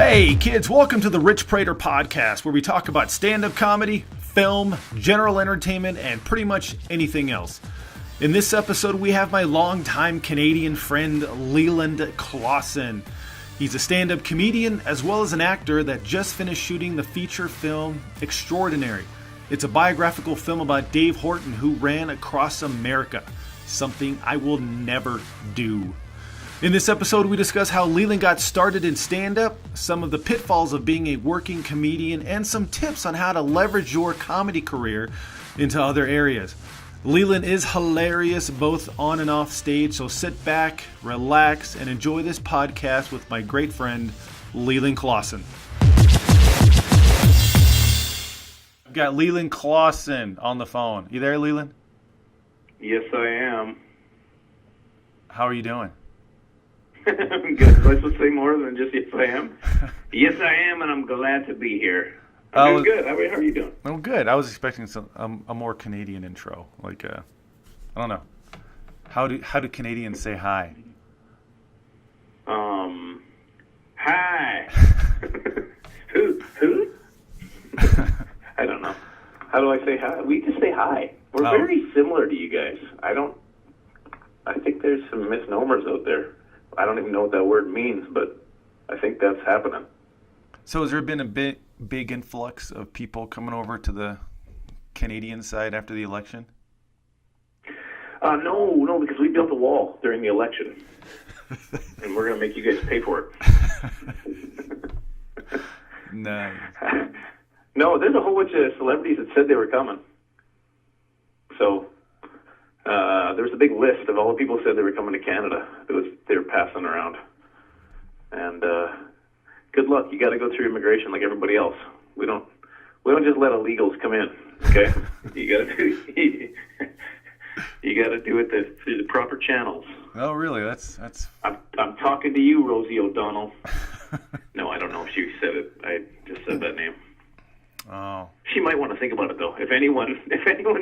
Hey kids, welcome to the Rich Praytor podcast, where we talk about stand-up comedy, film, general entertainment, and pretty much anything else. In this episode, we have my longtime Canadian friend, Leland Klassen. He's a stand-up comedian as well as an actor that just finished shooting the feature film Extraordinary. It's a biographical film about Dave Horton, who ran across America, something I will never do. In this episode, we discuss how Leland got started in stand-up, some of the pitfalls of being a working comedian, and some tips on how to leverage your comedy career into other areas. Leland is hilarious both on and off stage, so sit back, relax, and enjoy this podcast with my great friend, Leland Klassen. I've got Leland Klassen on the phone. You there, Leland? Yes, I am. How are you doing? I'm good. Am I supposed to say more than just yes, I am? Yes, I am, and I'm glad to be here. I'm doing good. How are you doing? Oh, good. I was expecting a more Canadian intro. Like, I don't know. How do Canadians say hi? Hi. Who? I don't know. How do I say hi? We just say hi. We're very similar to you guys. I think there's some misnomers out there. I don't even know what that word means, but I think that's happening. So has there been a big influx of people coming over to the Canadian side after the election? No, because we built a wall during the election. And we're going to make you guys pay for it. Nice. No, there's a whole bunch of celebrities that said they were coming. So there was a big list of all the people who said they were coming to Canada. They were passing around. And good luck. You got to go through immigration like everybody else. We don't just let illegals come in. Okay, you got to do it through the proper channels. Oh, really? That's. I'm talking to you, Rosie O'Donnell. No, I don't know if she said it. I just said that name. Oh. She might want to think about it though. If anyone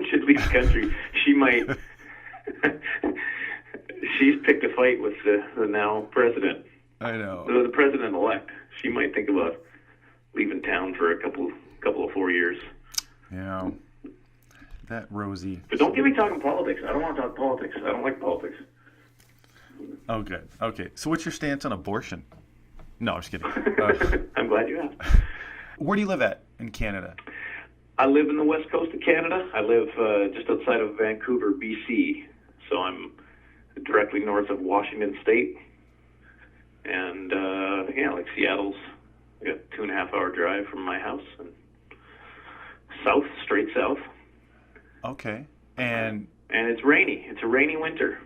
should leave the country, she might. She's picked a fight with the now president. I know. The president-elect. She might think about leaving town for a couple of 4 years. Yeah. That Rosie. But don't get me talking politics. I don't want to talk politics. I don't like politics. Oh, good. Okay. So what's your stance on abortion? No, I'm just kidding. I'm glad you asked. Where do you live at in Canada? I live in the west coast of Canada. I live just outside of Vancouver, BC. So I'm directly north of Washington State. And, like Seattle's a 2.5 hour drive from my house. And straight south. Okay. And it's rainy. It's a rainy winter.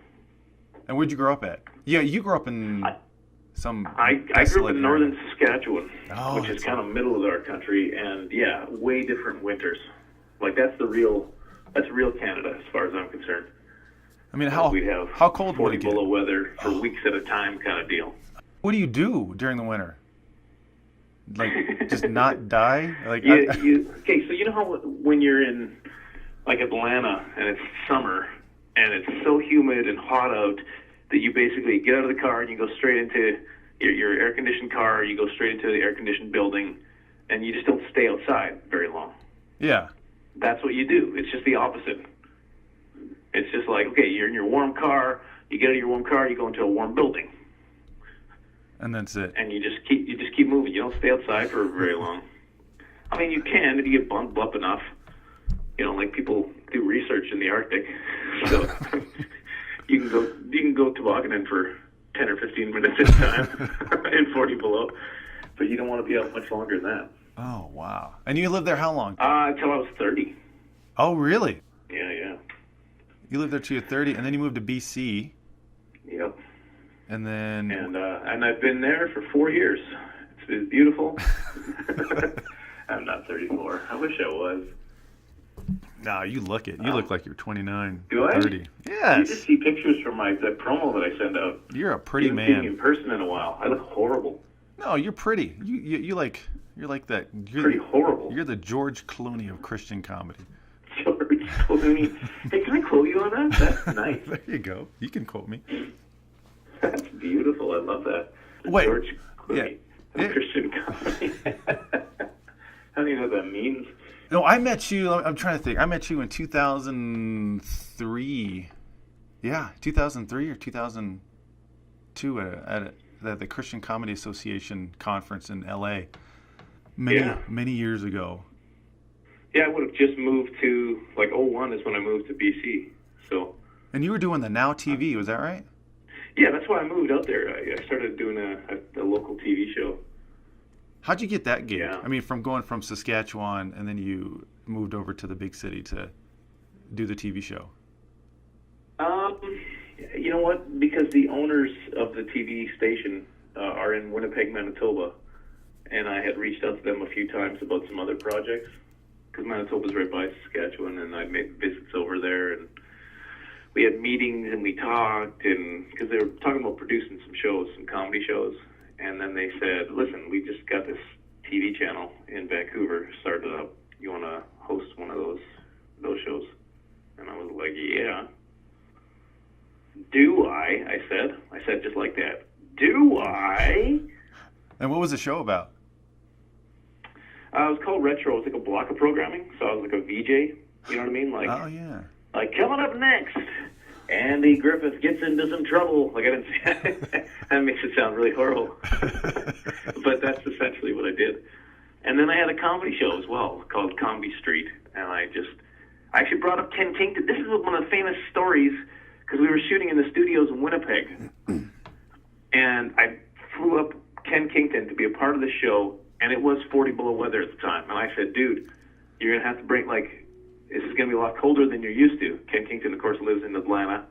And where'd you grow up at? Yeah, you grew up in I grew up in northern area. Saskatchewan, which is kind of middle of our country, and yeah, way different winters. Like that's real Canada as far as I'm concerned. I mean, we'd have how cold would 40 it get? below weather for weeks at a time, kind of deal. What do you do during the winter? Like just not die? Like okay, so you know how when you're in like Atlanta and it's summer and it's so humid and hot out that you basically get out of the car and you go straight into your air-conditioned car, you go straight into the air-conditioned building, and you just don't stay outside very long. Yeah. That's what you do. It's just the opposite. It's just like, okay, you're in your warm car, you get out of your warm car, you go into a warm building. And that's it. And you just keep moving. You don't stay outside for very long. I mean, you can if you get bumped up enough. You know, like people do research in the Arctic. So you can go tobogganing for 10 or 15 minutes at a time in 40 below. But you don't want to be out much longer than that. Oh, wow. And you lived there how long? Until I was 30. Oh, really? Yeah. You lived there till you're 30, and then you moved to BC. Yep. And then... And I've been there for 4 years. It's been beautiful. I'm not 34. I wish I was. No, you look it. You look like you're 29, do I? 30. Yes. You just see pictures from the promo that I send out. You're a pretty man. I haven't seen you in person in a while. I look horrible. No, you're pretty. You're like that. Pretty horrible. You're the George Clooney of Christian comedy. George Clooney. Hey, can I quote you on that? That's nice. There you go. You can quote me. That's beautiful. I love that. Wait. George Clooney. Christian comedy. I don't even know what that means. No, I met you. I'm trying to think. I met you in 2003. Yeah, 2003 or 2002 at the Christian Comedy Association conference in L.A. Many years ago. Yeah, I would have just moved to, like, 01 is when I moved to BC. So. And you were doing the Now TV, was that right? Yeah, that's why I moved out there. I started doing a local TV show. How'd you get that gig? Yeah. I mean, from going from Saskatchewan and then you moved over to the big city to do the TV show. You know what? Because the owners of the TV station are in Winnipeg, Manitoba, and I had reached out to them a few times about some other projects. Because Manitoba's right by Saskatchewan, and I made visits over there, and we had meetings, and we talked, and because they were talking about producing some shows, some comedy shows, and then they said, listen, we just got this TV channel in Vancouver started up. You want to host one of those shows? And I was like, yeah. Do I? I said just like that. Do I? And what was the show about? It was called Retro. It was like a block of programming, so I was like a VJ. You know what I mean? Like, oh yeah. Like, coming up next, Andy Griffith gets into some trouble. Like, I didn't say that makes it sound really horrible. But that's essentially what I did. And then I had a comedy show as well called Comedy Street, and I actually brought up Ken Kinkton. This is one of the famous stories because we were shooting in the studios in Winnipeg, and I flew up Ken Kinkton to be a part of the show. And it was 40 below weather at the time. And I said, dude, you're going to have to bring, like, this is going to be a lot colder than you're used to. Ken Kinkton, of course, lives in Atlanta.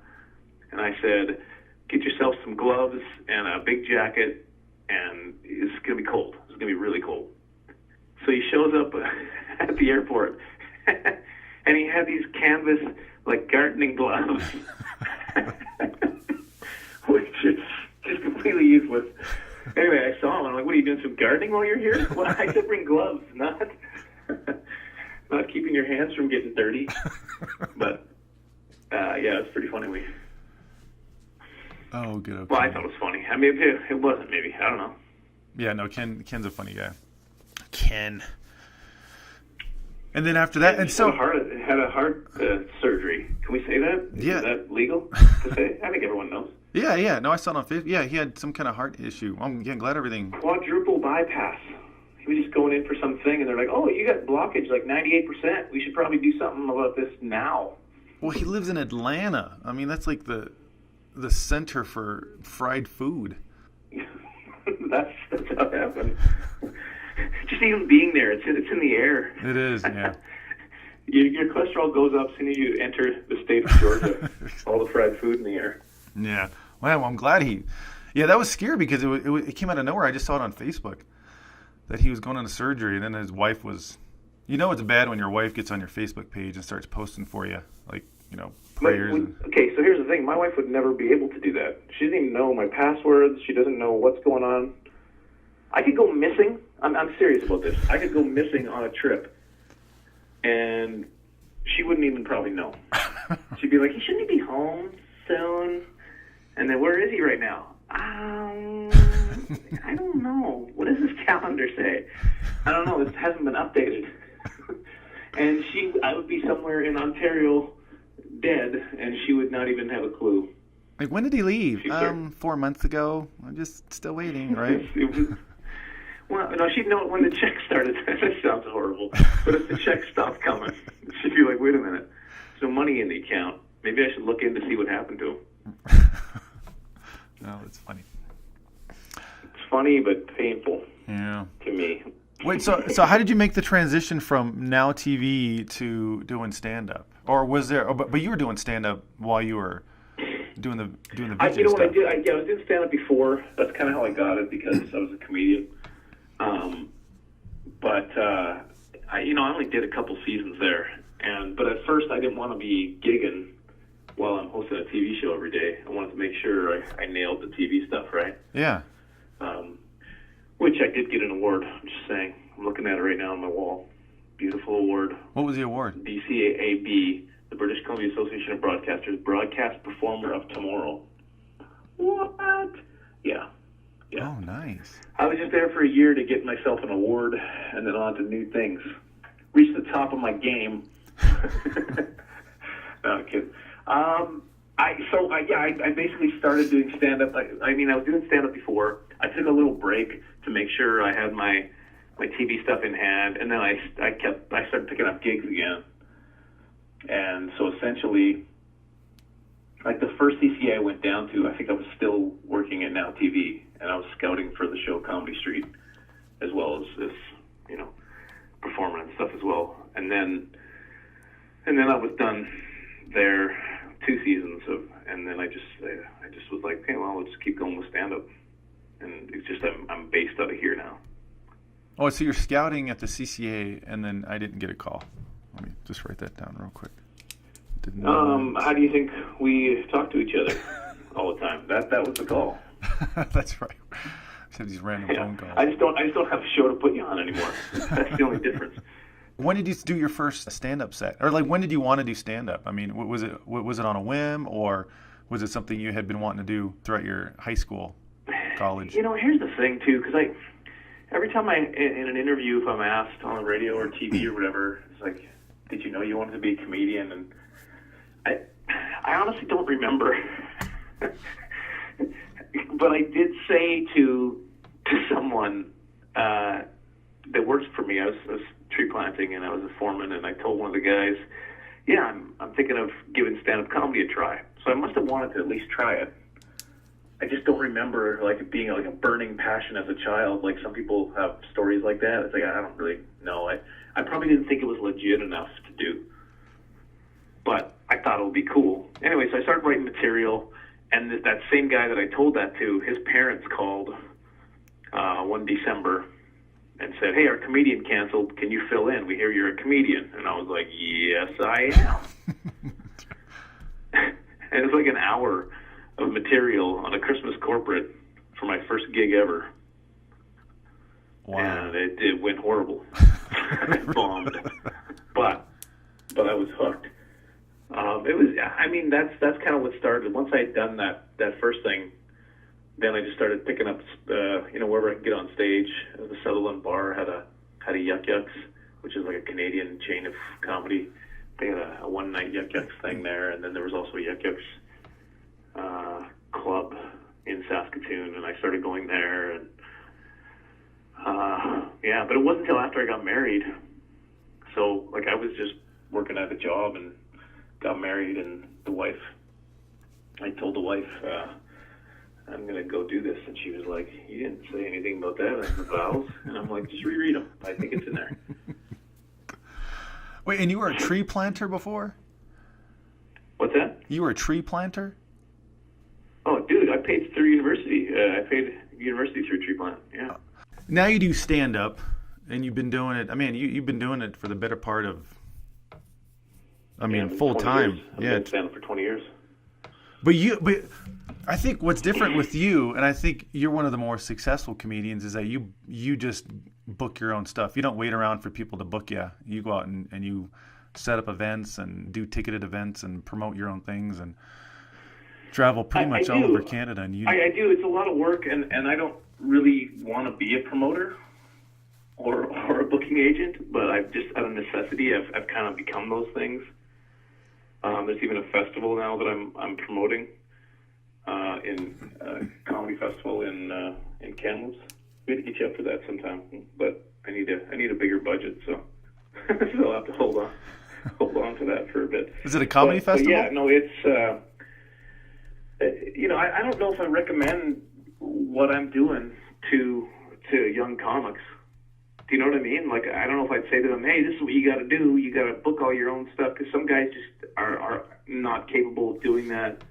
And I said, get yourself some gloves and a big jacket, and it's going to be cold. It's going to be really cold. So he shows up at the airport, and he had these canvas, like, gardening gloves, which is just completely useless. Anyway, I saw him. I'm like, what, are you doing some gardening while you're here? Well, I said bring gloves, not keeping your hands from getting dirty. But, yeah, it's pretty funny. Oh, good. Okay. Well, I thought it was funny. I mean, it wasn't, maybe. I don't know. Yeah, no, Ken's a funny guy. Ken. And then after that, and so... had a heart surgery. Can we say that? Yeah. Is that legal to say? I think everyone knows. Yeah. No, I saw it on Facebook. Yeah, he had some kind of heart issue. I'm glad everything... Quadruple bypass. He was just going in for something, and they're like, oh, you got blockage like 98%. We should probably do something about this now. Well, he lives in Atlanta. I mean, that's like the center for fried food. that's how it happened. Just even being there, it's in the air. It is, yeah. Your cholesterol goes up as soon as you enter the state of Georgia. All the fried food in the air. Yeah. Well, I'm glad he... Yeah, that was scary because it came out of nowhere. I just saw it on Facebook that he was going into surgery, and then his wife was... You know it's bad when your wife gets on your Facebook page and starts posting for you, like, you know, prayers. Okay, so here's the thing. My wife would never be able to do that. She doesn't even know my passwords. She doesn't know what's going on. I could go missing. I'm serious about this. I could go missing on a trip, and she wouldn't even probably know. She'd be like, shouldn't he be home soon? And then, where is he right now? I don't know. What does his calendar say? I don't know. This hasn't been updated. And I would be somewhere in Ontario dead, and she would not even have a clue. Like, when did he leave? 4 months ago. I'm just still waiting, right? Well, no, she'd know it when the check started. That sounds horrible. But if the check stopped coming, she'd be like, wait a minute. There's no money in the account. Maybe I should look in to see what happened to him. No, it's funny. It's funny, but painful. Yeah. To me. Wait, so how did you make the transition from Now TV to doing stand-up? Or was there... But you were doing stand-up while you were doing the VJ you know stuff. what I did? I was doing stand-up before. That's kind of how I got it, because I was a comedian. I only did a couple seasons there. But at first, I didn't want to be gigging while I'm hosting a TV show every day. I wanted to make sure I nailed the TV stuff, right? Yeah. Which I did get an award. I'm just saying. I'm looking at it right now on my wall. Beautiful award. What was the award? BCAB, the British Columbia Association of Broadcasters, Broadcast Performer of Tomorrow. What? Yeah. Yeah. Oh, nice. I was just there for a year to get myself an award and then on to new things. Reached the top of my game. No, I'm kidding. I basically started doing stand-up. I was doing stand-up before. I took a little break to make sure I had my TV stuff in hand, and then I started picking up gigs again. And so essentially, like the first CCA I went down to, I think I was still working at Now TV, and I was scouting for the show Comedy Street, as well as performing and stuff as well. And then I was done there 2 seasons and then I just was like, okay, well, I'll just keep going with stand up, and it's just I'm based out of here now. Oh, so you're scouting at the CCA, and then I didn't get a call. Let me just write that down real quick. How do you think we talk to each other all the time? That was the call. That's right. I said these random phone calls. I just don't have a show to put you on anymore. That's the only difference. When did you do your first stand-up set? Or like, when did you want to do stand-up? I mean, was it on a whim, or was it something you had been wanting to do throughout your high school, college? Here's the thing too, because every time in an interview, if I'm asked on the radio or TV or whatever, it's like, did you know you wanted to be a comedian? And I honestly don't remember. But I did say to someone that works for me, I was tree planting, and I was a foreman, and I told one of the guys, yeah, I'm thinking of giving stand-up comedy a try. So I must have wanted to at least try it. I just don't remember like it being like a burning passion as a child. Like some people have stories like that. It's like, I don't really know. I probably didn't think it was legit enough to do, but I thought it would be cool. Anyway, so I started writing material, and that same guy that I told that to, his parents called one December and said, hey, our comedian canceled. Can you fill in? We hear you're a comedian. And I was like, yes, I am. And it was like an hour of material on a Christmas corporate for my first gig ever. Wow. And it went horrible. It bombed. But I was hooked. That's kind of what started. Once I had done that first thing, then I just started picking up, wherever I could get on stage. The Sutherland Bar had a Yuck Yucks, which is like a Canadian chain of comedy. They had a one-night Yuck Yucks thing there, and then there was also a Yuck Yucks club in Saskatoon, and I started going there. And but it wasn't until after I got married. So, like, I was just working at a job and got married, and I told the wife, I'm going to go do this. And she was like, you didn't say anything about that in the vows. And I'm like, just reread them. I think it's in there. Wait, and you were a tree planter before? What's that? You were a tree planter? Oh, dude, I paid through university. I paid university through tree plant, yeah. Now you do stand-up, and you've been doing it. I mean, you've been doing it for the better part of, full time. I've been stand-up for 20 years. But I think what's different with you, and I think you're one of the more successful comedians, is that you just book your own stuff. You don't wait around for people to book you. You go out and you set up events and do ticketed events and promote your own things and travel pretty much all over Canada. And I do. It's a lot of work, and I don't really want to be a promoter or a booking agent, but I've just, out of necessity, I've kind of become those things. There's even a festival now that I'm promoting, in comedy festival in Kamloops. We had to get you up for that sometime, but I need a bigger budget, so I'll have to hold on to that for a bit. Is it a comedy festival? But yeah, no, it's I don't know if I recommend what I'm doing to young comics. Do you know what I mean? Like, I don't know if I'd say to them, hey, this is what you got to do. You got to book all your own stuff, because some guys just are not capable of doing that.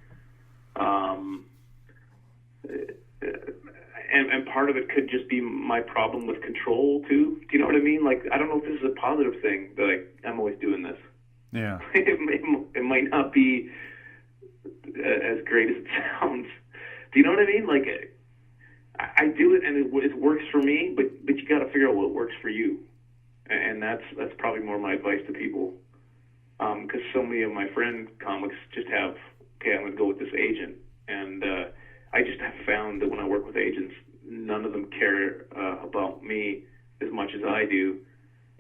And part of it could just be my problem with control too. Do you know what I mean? Like, I don't know if this is a positive thing, but I'm always doing this. Yeah. It might not be as great as it sounds. Do you know what I mean? Like, I do it, and it works for me, but you got to figure out what works for you, and that's probably more my advice to people, because so many of my friend comics just have, okay, I'm going to go with this agent, and I just have found that when I work with agents, 9 care about me as much as I do.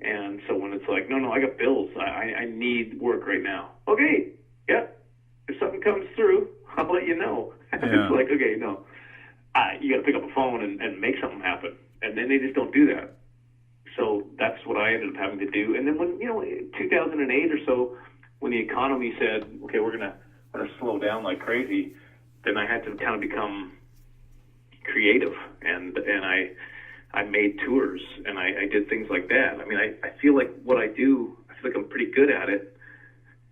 And so when it's like, no, I got bills. I need work right now. Okay, yeah. If something comes through, I'll let you know. Yeah. It's like, okay, no. You got to pick up a phone and make something happen. And then they just don't do that. So that's what I ended up having to do. And then when, 2008 or so, when the economy said, okay, we're gonna slow down like crazy, then I had to kind of become creative, and I made tours, and I did things like that. I mean, I feel like what I do, I feel like I'm pretty good at it.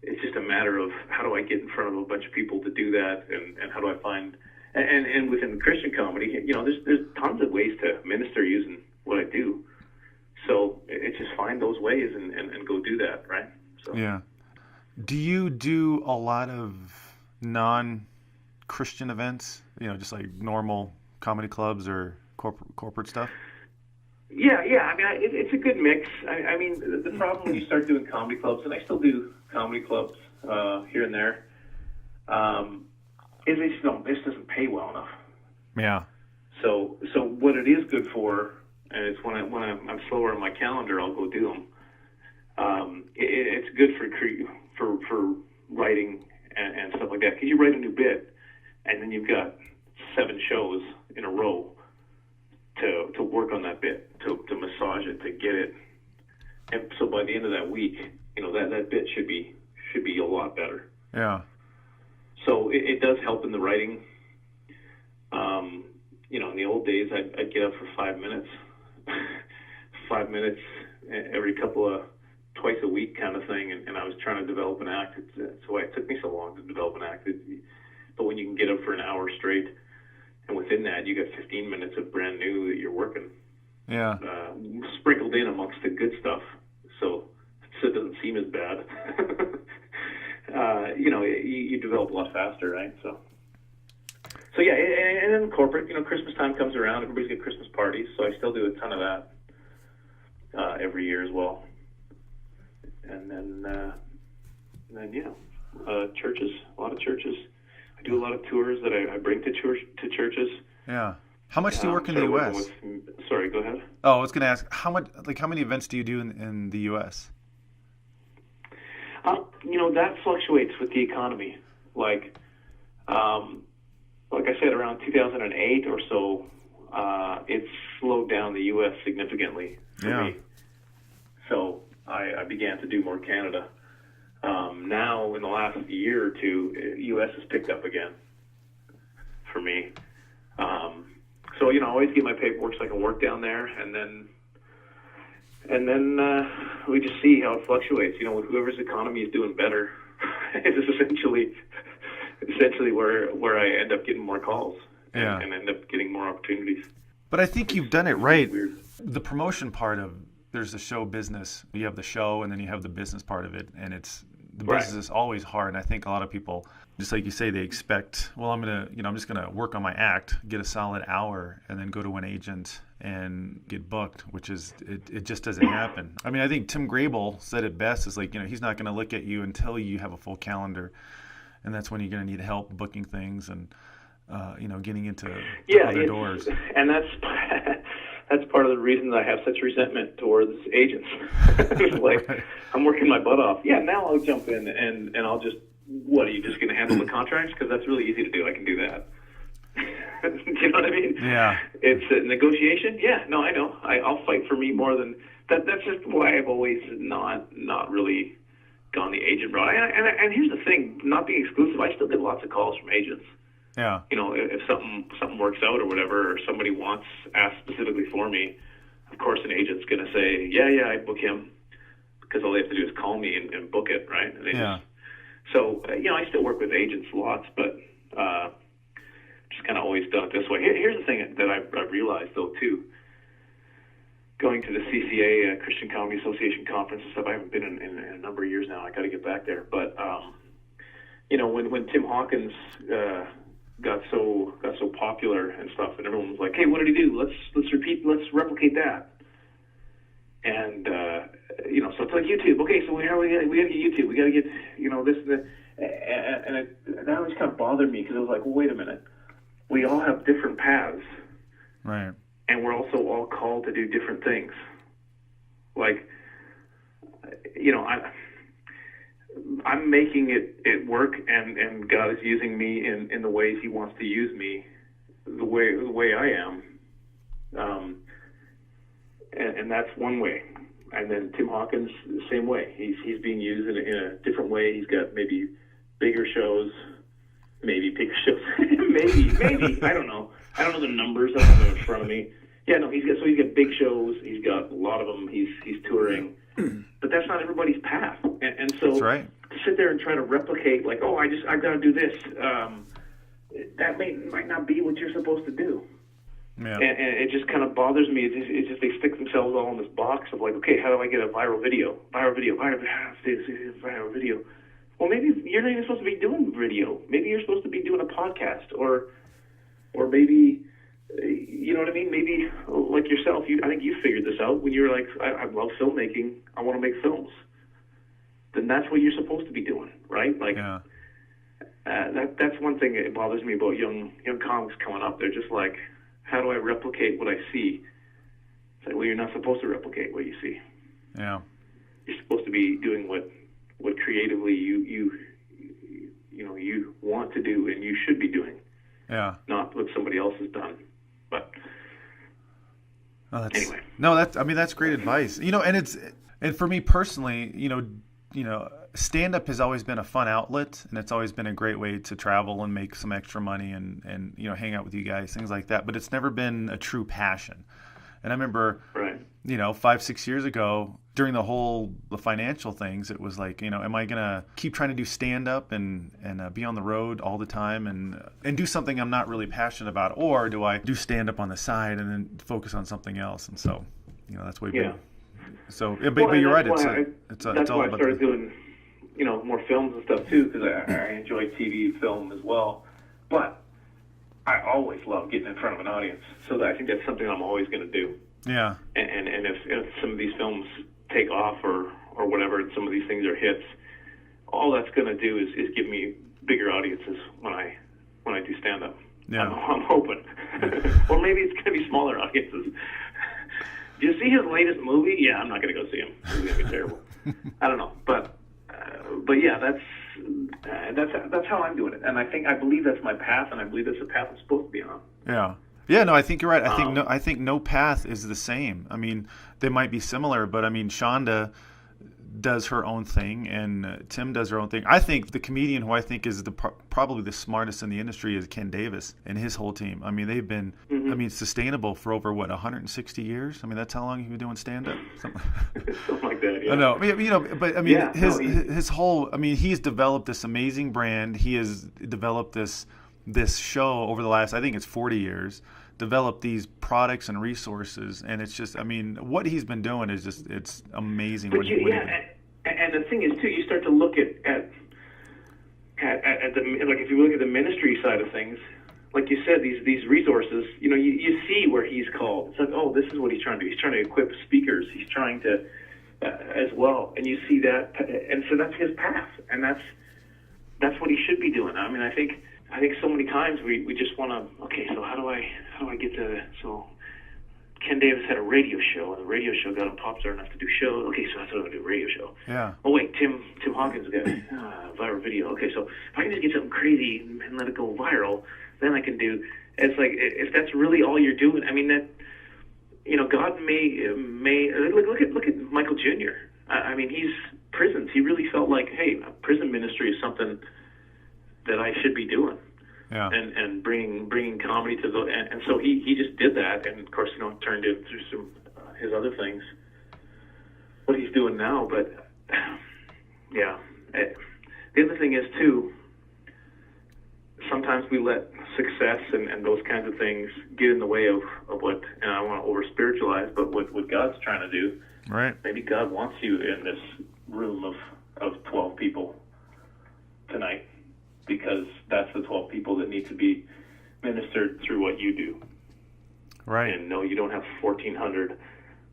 It's just a matter of how do I get in front of a bunch of people to do that, and how do I find, and within Christian comedy, there's tons of ways to minister using what I do. So it's just find those ways and go do that, right? So. Yeah. Do you do a lot of non-Christian events? Just like normal comedy clubs or corporate stuff? Yeah. I mean, it's a good mix. I mean, the problem when you start doing comedy clubs, and I still do comedy clubs here and there, is this doesn't pay well enough. Yeah. So what it is good for, and it's when I'm slower on my calendar, I'll go do them. It's good for writing and stuff like that, because you write a new bit, and then you've got 7 shows in a row to work on that bit, to massage it, to get it, and so by the end of that week, that bit should be a lot better. Yeah. So it does help in the writing. In the old days, I'd get up for 5 minutes, 5 minutes every twice a week kind of thing, and I was trying to develop an act. That's why it took me so long to develop an act. But when you can get up for an hour straight, and within that you got 15 minutes of brand new that you're working, yeah, sprinkled in amongst the good stuff, so it doesn't seem as bad. You develop a lot faster, right? So yeah, and then corporate, Christmas time comes around, everybody's got Christmas parties, so I still do a ton of that every year as well. And then churches, a lot of churches. I do a lot of tours that I bring to churches. Yeah. How much do you work in the U.S.? Sorry, go ahead. Oh, I was going to ask, how many events do you do in the U.S.? That fluctuates with the economy. Like I said, around 2008 or so, it slowed down the U.S. significantly for me. So I began to do more Canada. Now, in the last year or two, U.S. has picked up again for me. So I always get my paperwork so I can work down there, and then we just see how it fluctuates. With whoever's economy is doing better, is essentially where I end up getting more calls and end up getting more opportunities. But I think you've done it right. The promotion part of there's the show business. You have the show, and then you have the business part of it, and the business is always hard. And I think a lot of people, just like you say, they expect, well, I'm just gonna work on my act, get a solid hour, and then go to an agent and get booked, which is it just doesn't happen. I mean, I think Tim Grable said it best. Is like, he's not gonna look at you until you have a full calendar, and that's when you're gonna need help booking things and getting into other doors. And that's part of the reason that I have such resentment towards agents. It's like, right. I'm working my butt off. Yeah, now I'll jump in and I'll just, what, are you just going to handle the contracts? Because that's really easy to do. I can do that. Do you know what I mean? Yeah. It's a negotiation. Yeah, no, I know. I'll fight for me more than that. That's just why I've always not really gone the agent route. And here's the thing, not being exclusive, I still get lots of calls from agents. Yeah. If something works out or whatever, or somebody asks specifically for me, of course an agent's going to say, yeah, I book him, because all they have to do is call me and book it, right? And I still work with agents lots, but just kind of always done it this way. Here's the thing that I've realized, though, too. Going to the CCA, Christian Comedy Association conference and stuff, I haven't been in a number of years now. I got to get back there. But, when Tim Hawkins got so popular and stuff, and everyone was like, "Hey, what did he do? Let's replicate that." And so it's like YouTube. Okay, so we got to get YouTube. We got to get this and that. And that always kind of bothered me, because I was like, well, wait a minute, we all have different paths, right? and we're also all called to do different things. Like, I'm making it work, and God is using me in the ways He wants to use me, the way I am, and that's one way. And then Tim Hawkins, the same way. He's being used in a different way. He's got maybe bigger shows, maybe I don't know. I don't know the numbers. I don't have them in front of me. Yeah, no, he's got big shows. He's got a lot of them. He's touring, but that's not everybody's path. And so that's right. To sit there and try to replicate, like, oh, I've got to do this. That might not be what you're supposed to do. Yeah. And it just kind of bothers me. It's just they stick themselves all in this box of like, okay, how do I get a viral video? Viral video. Well, maybe you're not even supposed to be doing video. Maybe you're supposed to be doing a podcast, or maybe, you know what I mean? Maybe like yourself, I think you figured this out when you were like, I love filmmaking. I want to make films. Then that's what you're supposed to be doing, right? Like, yeah. That's one thing that bothers me about young comics coming up. They're just like, how do I replicate what I see? It's like, well, you're not supposed to replicate what you see. Yeah. You're supposed to be doing what creatively you want to do and you should be doing. Yeah. Not what somebody else has done. But anyway. No, that's great advice. And for me personally, stand-up has always been a fun outlet, and it's always been a great way to travel and make some extra money and hang out with you guys, things like that. But it's never been a true passion. And I remember, right. 5-6 years ago, during the financial things, it was like, am I going to keep trying to do stand-up and be on the road all the time and do something I'm not really passionate about? Or do I do stand-up on the side and then focus on something else? And so, that's what we've been. So, but you're right. It's all why I about started doing, more films and stuff too, because I enjoy TV, film as well. But I always love getting in front of an audience. So I think that's something I'm always going to do. Yeah. And if some of these films take off or whatever, and some of these things are hits, all that's going to do is give me bigger audiences when I do stand up. Yeah. I'm hoping, or maybe it's going to be smaller audiences. Do you see his latest movie? Yeah, I'm not going to go see him. It's going to be terrible. I don't know, but yeah, that's how I'm doing it, and I believe that's my path, and I believe that's the path I'm supposed to be on. Yeah. Yeah, no, I think you're right. I think no path is the same. I mean, they might be similar, but I mean, Shonda does her own thing, and Tim does her own thing. I think the comedian who I think is probably the smartest in the industry is Ken Davis and his whole team. I mean, they've been, sustainable for over 160 years. I mean, that's how long you've been doing stand-up. Something like that. Yeah. I know, but I mean, his whole. I mean, he's developed this amazing brand. He has developed this show over the last, I think it's 40 years. Develop these products and resources, and it's just, I mean, what he's been doing is just, it's amazing. But and the thing is too, you start to look at the, like, if you look at the ministry side of things, like you said, these resources, you see where he's called. It's like, oh, this is what he's trying to do. He's trying to equip speakers. He's trying to as well, and you see that, and so that's his path, and that's what he should be doing. I mean, I think so many times we just want to, okay, so how do I get to, so Ken Davis had a radio show, and the radio show got him pop star enough to do shows. Okay, so that's what I'm going to do, a radio show. Yeah. Oh, wait, Tim Hawkins got viral video. Okay, so if I can just get something crazy and let it go viral, then I can do, it's like, if that's really all you're doing, I mean, that, God may look at Michael Jr. I mean, he's prisons. He really felt like, hey, prison ministry is something that I should be doing. Yeah. And bringing comedy to and so he just did that, and of course, turned into some his other things, what he's doing now. But yeah, the other thing is too, sometimes we let success and those kinds of things get in the way of what, and I don't want to over spiritualize, but what God's trying to do. Right. Maybe God wants you in this room of 12 people tonight, because that's the 12 people that need to be ministered through what you do. Right. And no, you don't have 1,400,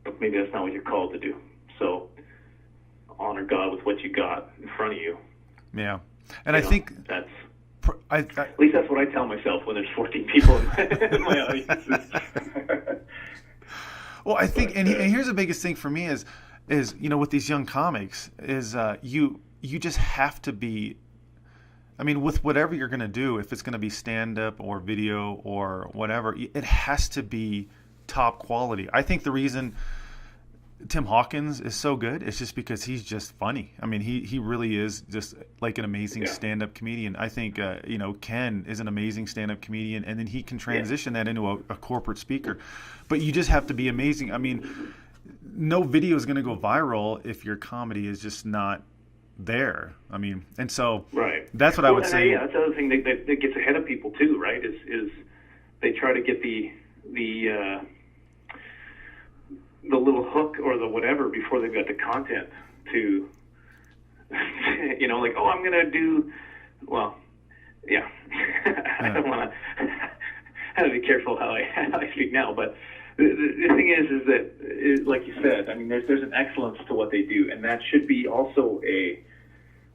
but maybe that's not what you're called to do. So honor God with what you got in front of you. Yeah. And I think that's, at least that's what I tell myself when there's 14 people in my audience. Well, I think, and here's the biggest thing for me is with these young comics is you just have to be. I mean, with whatever you're going to do, if it's going to be stand-up or video or whatever, it has to be top quality. I think the reason Tim Hawkins is so good is just because he's just funny. I mean, he really is just like an amazing stand-up comedian. I think, Ken is an amazing stand-up comedian, and then he can transition that into a corporate speaker. But you just have to be amazing. I mean, no video is going to go viral if your comedy is just not there. I mean, and so that's what I would say. Yeah, that's the other thing that gets ahead of people too, right? Is they try to get the little hook or the whatever before they've got the content to, like, oh, I'm gonna do. Well, yeah, I don't want to. I have to be careful how I speak now, but. The thing is that, like you said, I mean, there's an excellence to what they do, and that should be also a,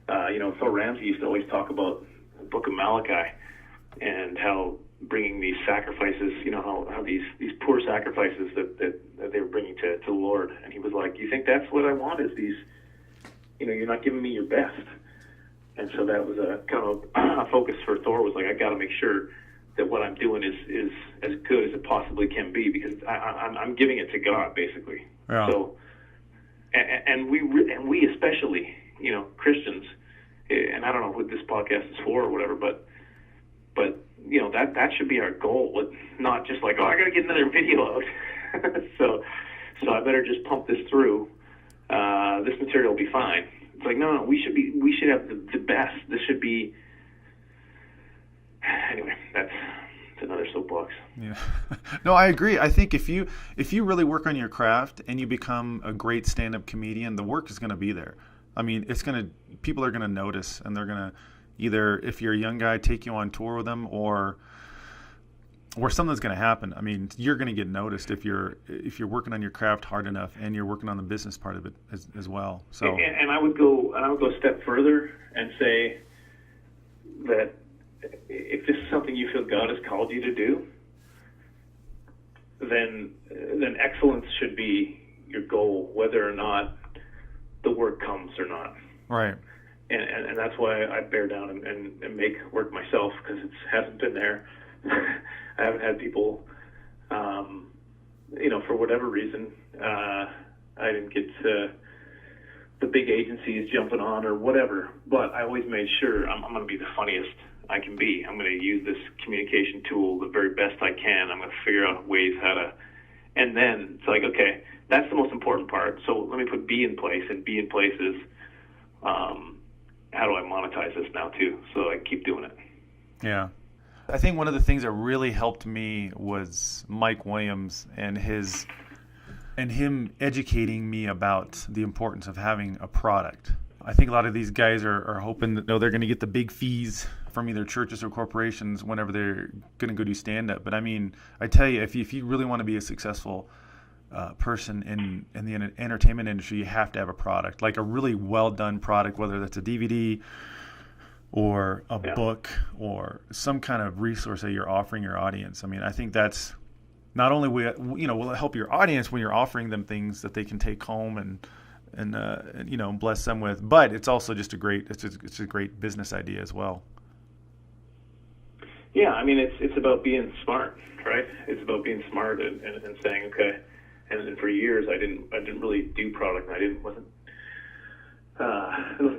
Phil Ramsey used to always talk about the Book of Malachi and how bringing these sacrifices, how these poor sacrifices that they were bringing to the Lord, and he was like, you think that's what I want is these, you're not giving me your best, and so that was a kind of a focus for Thor was like, I got to make sure that what I'm doing is as good as it possibly can be because I'm giving it to God basically. Yeah. So, and we especially, Christians, and I don't know what this podcast is for or whatever, but that should be our goal. Not just like, oh, I got to get another video out. so I better just pump this through. This material will be fine. It's like, no, we should have the best. This should be. Anyway, that's another soapbox. Yeah, no, I agree. I think if you really work on your craft and you become a great stand-up comedian, the work is going to be there. I mean, people are going to notice, and they're going to either, if you're a young guy, take you on tour with them, or something's going to happen. I mean, you're going to get noticed if you're working on your craft hard enough and you're working on the business part of it as well. So, and I would go a step further and say that. If this is something you feel God has called you to do, then excellence should be your goal, whether or not the work comes or not. Right. And that's why I bear down and make work myself because it hasn't been there. I haven't had people, for whatever reason, I didn't get the big agencies jumping on or whatever. But I always made sure I'm going to be the funniest I can be. I'm going to use this communication tool the very best I can. I'm going to figure out ways how to, and then it's like, okay, that's the most important part. So let me put B in place, and B in place is, how do I monetize this now too? So I keep doing it. Yeah. I think one of the things that really helped me was Mike Williams and him educating me about the importance of having a product. I think a lot of these guys are hoping that they're going to get the big fees from either churches or corporations whenever they're going to go do stand-up. But I mean, I tell you, if you really want to be a successful person in the entertainment industry, you have to have a product, like a really well-done product, whether that's a DVD or a book or some kind of resource that you're offering your audience. I mean, I think that's not only will it help your audience when you're offering them things that they can take home and bless them with, but it's also just it's a great business idea as well. Yeah, I mean, it's about being smart, right? It's about being smart and saying, okay. And for years, I didn't really do product. I wasn't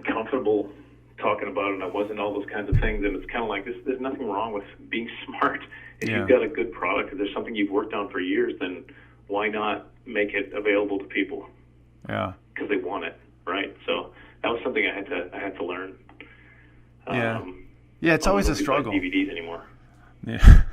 comfortable talking about it. And I wasn't all those kinds of things. And it's kind of like there's nothing wrong with being smart. If you've got a good product, if there's something you've worked on for years, then why not make it available to people? Yeah, because they want it, right? So that was something I had to learn. It's always a struggle. DVDs anymore. Yeah,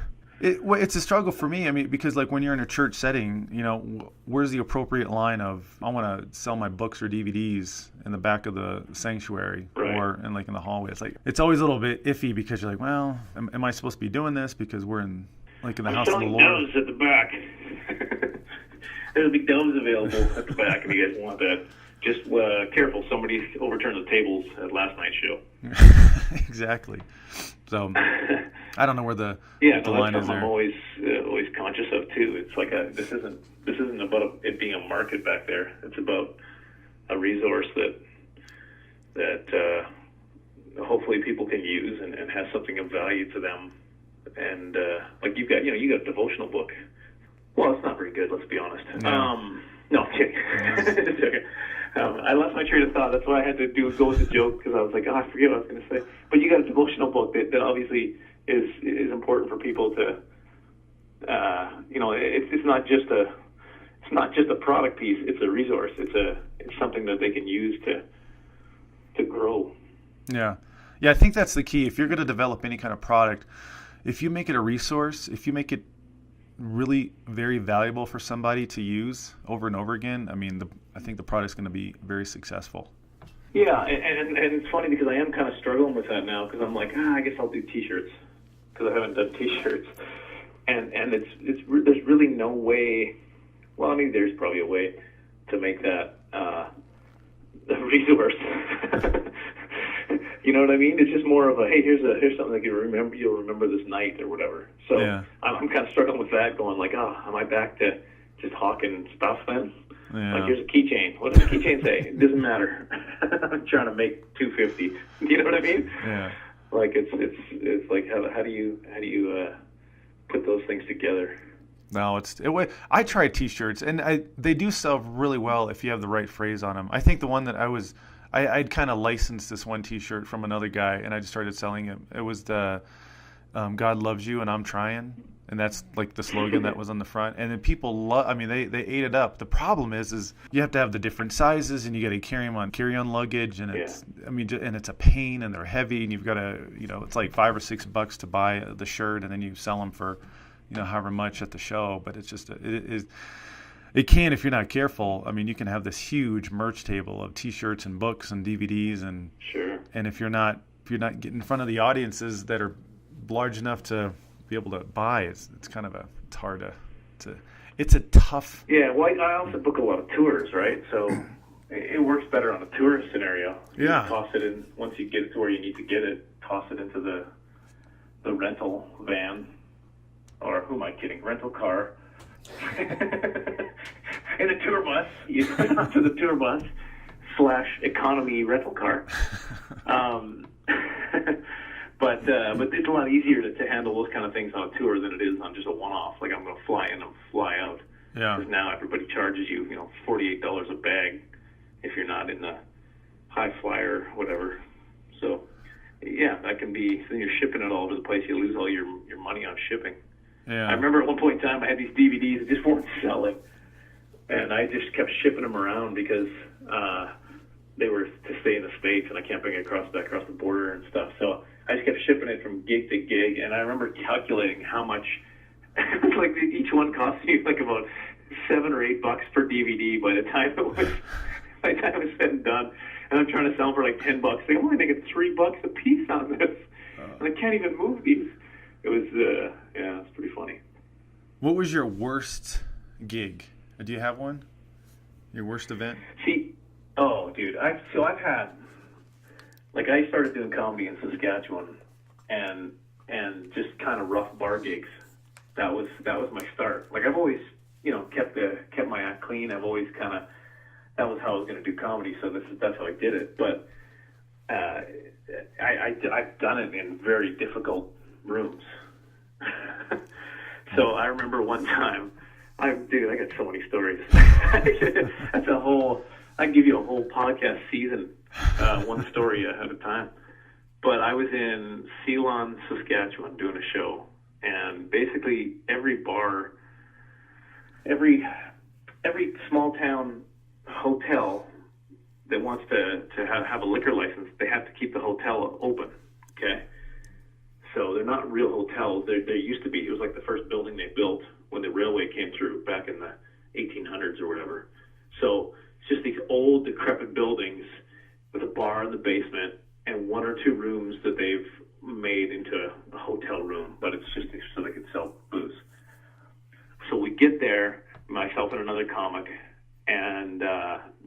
it's a struggle for me. I mean, because like when you're in a church setting, where's the appropriate line of I want to sell my books or DVDs in the back of the sanctuary or in like in the hallway? It's like it's always a little bit iffy because you're like, well, am I supposed to be doing this because we're in the house of the Lord? Doves at the back. There'll be doves available at the back if you guys want that. Just careful, somebody overturned the tables at last night's show. Exactly. So I don't know where the line is there. I'm always conscious of too. It's like this isn't about it being a market back there. It's about a resource that hopefully people can use and has something of value to them. And like you got a devotional book. Well, it's not very good, let's be honest. No. No, I'm kidding. Just joking. I lost my train of thought. That's why I had to go with the joke, because I was like, I forget what I was going to say. But you got a devotional book that obviously is important for people to, it's not just a product piece. It's a resource. It's something that they can use to grow. Yeah. I think that's the key. If you're going to develop any kind of product, if you make it a resource, if you make it really very valuable for somebody to use over and over again, I think the product's going to be very successful. Yeah, and it's funny because I am kind of struggling with that now, because I'm like, I guess I'll do T-shirts, because I haven't done T-shirts, and there's really no way. Well, there's probably a way to make that a resource. You know what I mean? It's just more of a, hey, here's something that you'll remember this night or whatever. So yeah. I'm kind of struggling with that, going like, am I back to just hawking stuff then? Yeah. Like, here's a keychain. What does the keychain say? It doesn't matter. I'm trying to make $250. You know what I mean? Yeah. Like it's like how do you put those things together? No, I tried T-shirts, and they do sell really well if you have the right phrase on them. I think the one that I'd kind of licensed this one T-shirt from another guy, and I just started selling it. It was the God loves you and I'm trying, and that's like the slogan that was on the front. And then people they ate it up. The problem is you have to have the different sizes, and you got to carry them on carry-on luggage, and it's a pain, and they're heavy, and you've got to it's like $5 or $6 to buy the shirt, and then you sell them for however much at the show. But it's just it can, if you're not careful. You can have this huge merch table of T-shirts and books and DVDs, and sure. And if you're not getting in front of the audiences that are large enough to be able to buy, it's hard to. It's a tough. Yeah, well, I also book a lot of tours, right? So it works better on a tourist scenario. You toss it in once you get it to where you need to get it. Toss it into the rental van, or who am I kidding? Rental car. In a tour bus, you put it onto the tour bus / economy rental car. But it's a lot easier to handle those kind of things on a tour than it is on just a one-off. Like, I'm going to fly in and fly out. Yeah. Because now everybody charges you, $48 a bag if you're not in the high flyer, whatever. So, yeah, that can be. Then you're shipping it all over the place. You lose all your money on shipping. Yeah. I remember at one point in time I had these DVDs that just weren't selling, and I just kept shipping them around because they were to stay in the States, and I can't bring it across the border and stuff. So I just kept shipping it from gig to gig, and I remember calculating how much. Like each one cost you like about $7 or $8 per DVD by the time it was said and done. And I'm trying to sell them for like $10. Like, I'm only making $3 a piece on this, and I can't even move these. It was it's pretty funny. What was your worst gig? Do you have one? Your worst event? Dude, I've had, like, I started doing comedy in Saskatchewan, and just kind of rough bar gigs. That was my start. Like, I've always, kept my act clean. I've always that was how I was going to do comedy. So that's how I did it. But I've done it in very difficult rooms. So I remember one time, I got so many stories. I can give you a whole podcast season, one story at a time. But I was in Ceylon, Saskatchewan, doing a show, and basically every bar, every small town hotel that wants to have a liquor license, they have to keep the hotel open. Okay. So they're not real hotels. There used to be. It was like the first building they built when the railway came through back in the 1800s or whatever. So it's just these old, decrepit buildings with a bar in the basement and one or two rooms that they've made into a hotel room, but it's just so they can sell booze. So we get there, myself and another comic, and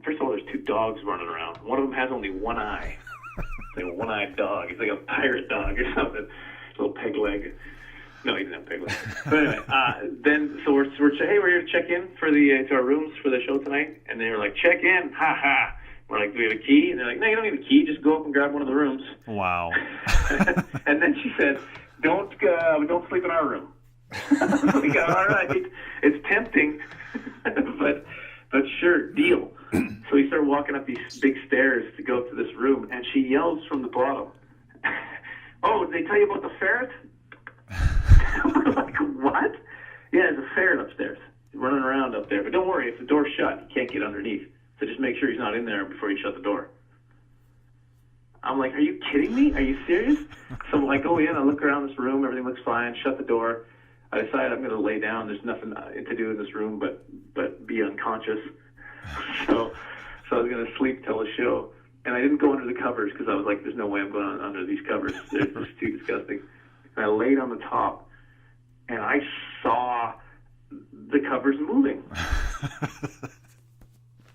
first of all, there's two dogs running around. One of them has only one eye. It's like a one-eyed dog. It's like a pirate dog or something. Little peg leg. No, he didn't have pig legs. But anyway, then so we're hey, we're here to check in for to our rooms for the show tonight, and they were like, check in, ha ha. We're like, do we have a key? And they're like, no, you don't need a key. Just go up and grab one of the rooms. Wow. And then she said, don't sleep in our room. Like, all right, it's tempting, but sure, deal. So we started walking up these big stairs to go up to this room, and she yells from the bottom, oh, did they tell you about the ferret? We're like, what? Yeah, there's a ferret upstairs running around up there. But don't worry, if the door's shut, you can't get underneath. So just make sure he's not in there before you shut the door. I'm like, are you kidding me? Are you serious? So I go in, I look around this room, everything looks fine, shut the door. I decide I'm going to lay down. There's nothing to do in this room but be unconscious. So I was going to sleep till the show. And I didn't go under the covers because I was like, there's no way I'm going under these covers. They're just too disgusting. And I laid on the top, and I saw the covers moving.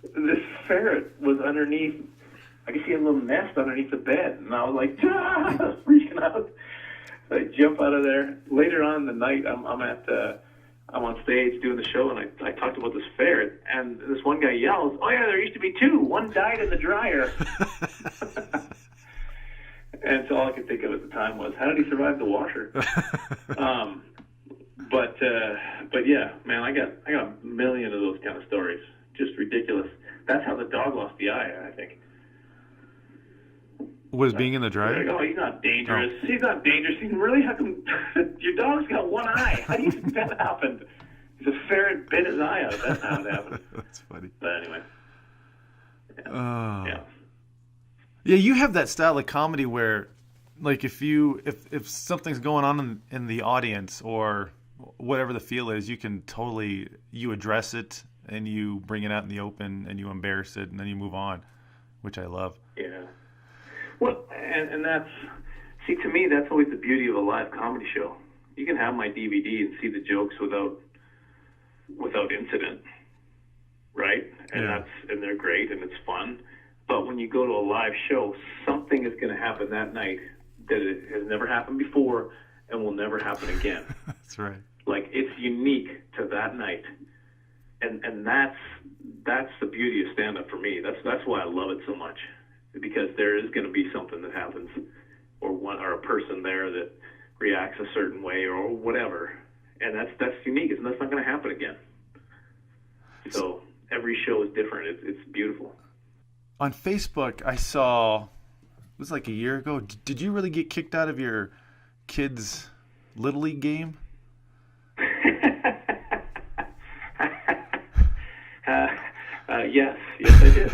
This ferret was underneath. I guess he had a little nest underneath the bed, and I was like, freaking out. So I jump out of there. Later on in the night, I'm on stage doing the show, and I talked about this ferret, and this one guy yells, "Oh yeah, there used to be two. One died in the dryer." And so all I could think of at the time was, how did he survive the washer? But yeah, man, I got a million of those kind of stories. Just ridiculous. That's how the dog lost the eye, I think. Was being in the dryer? Like, oh, he's not dangerous. Oh. He's not dangerous. Really? How come your dog's got one eye? How do you think that happened? The ferret bit his eye out. That's how it happened. That's funny. But anyway. Yeah. Yeah, you have that style of comedy where, like, if something's going on in the audience or whatever the feel is, you address it and you bring it out in the open and you embarrass it and then you move on, which I love. Yeah. Well, and that's, see, to me, that's always the beauty of a live comedy show. You can have my DVD and see the jokes without incident, right? And and they're great and it's fun. But when you go to a live show, something is going to happen that night that it has never happened before and will never happen again. That's right. Like, it's unique to that night. And that's the beauty of stand-up for me. That's why I love it so much. Because there is going to be something that happens, or a person there that reacts a certain way, or whatever, and that's unique, and that's not going to happen again. So every show is different. It's beautiful. On Facebook, I saw, it was like a year ago. Did you really get kicked out of your kids' Little League game? Yes, I did.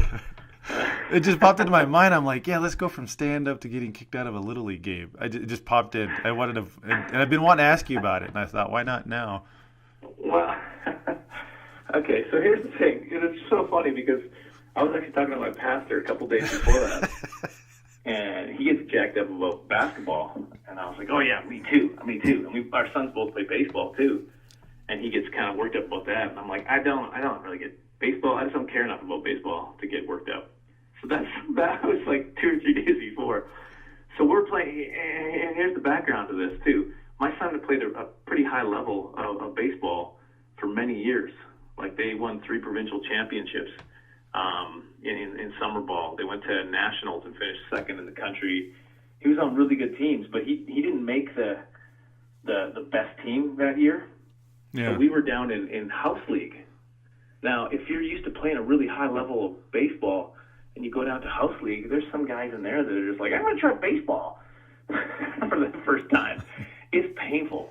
It just popped into my mind. I'm like, yeah, let's go from stand-up to getting kicked out of a Little League game. It just popped in. I wanted to, and I've been wanting to ask you about it, and I thought, why not now? Well, okay, so here's the thing. It's so funny because I was actually talking to my pastor a couple days before that, and he gets jacked up about basketball, and I was like, oh yeah, me too. And our sons both play baseball too, and he gets kind of worked up about that, and I'm like, I don't really get baseball. I just don't care enough about baseball to get worked up. So that was like 2 or 3 days before. So we're playing, and here's the background to this too. My son had played a pretty high level of baseball for many years. Like, they won 3 provincial championships in summer ball. They went to nationals and finished second in the country. He was on really good teams, but he didn't make the best team that year. Yeah. So we were down in house league. Now, if you're used to playing a really high level of baseball and you go down to house league, there's some guys in there that are just like, I'm going to try baseball for the first time. It's painful.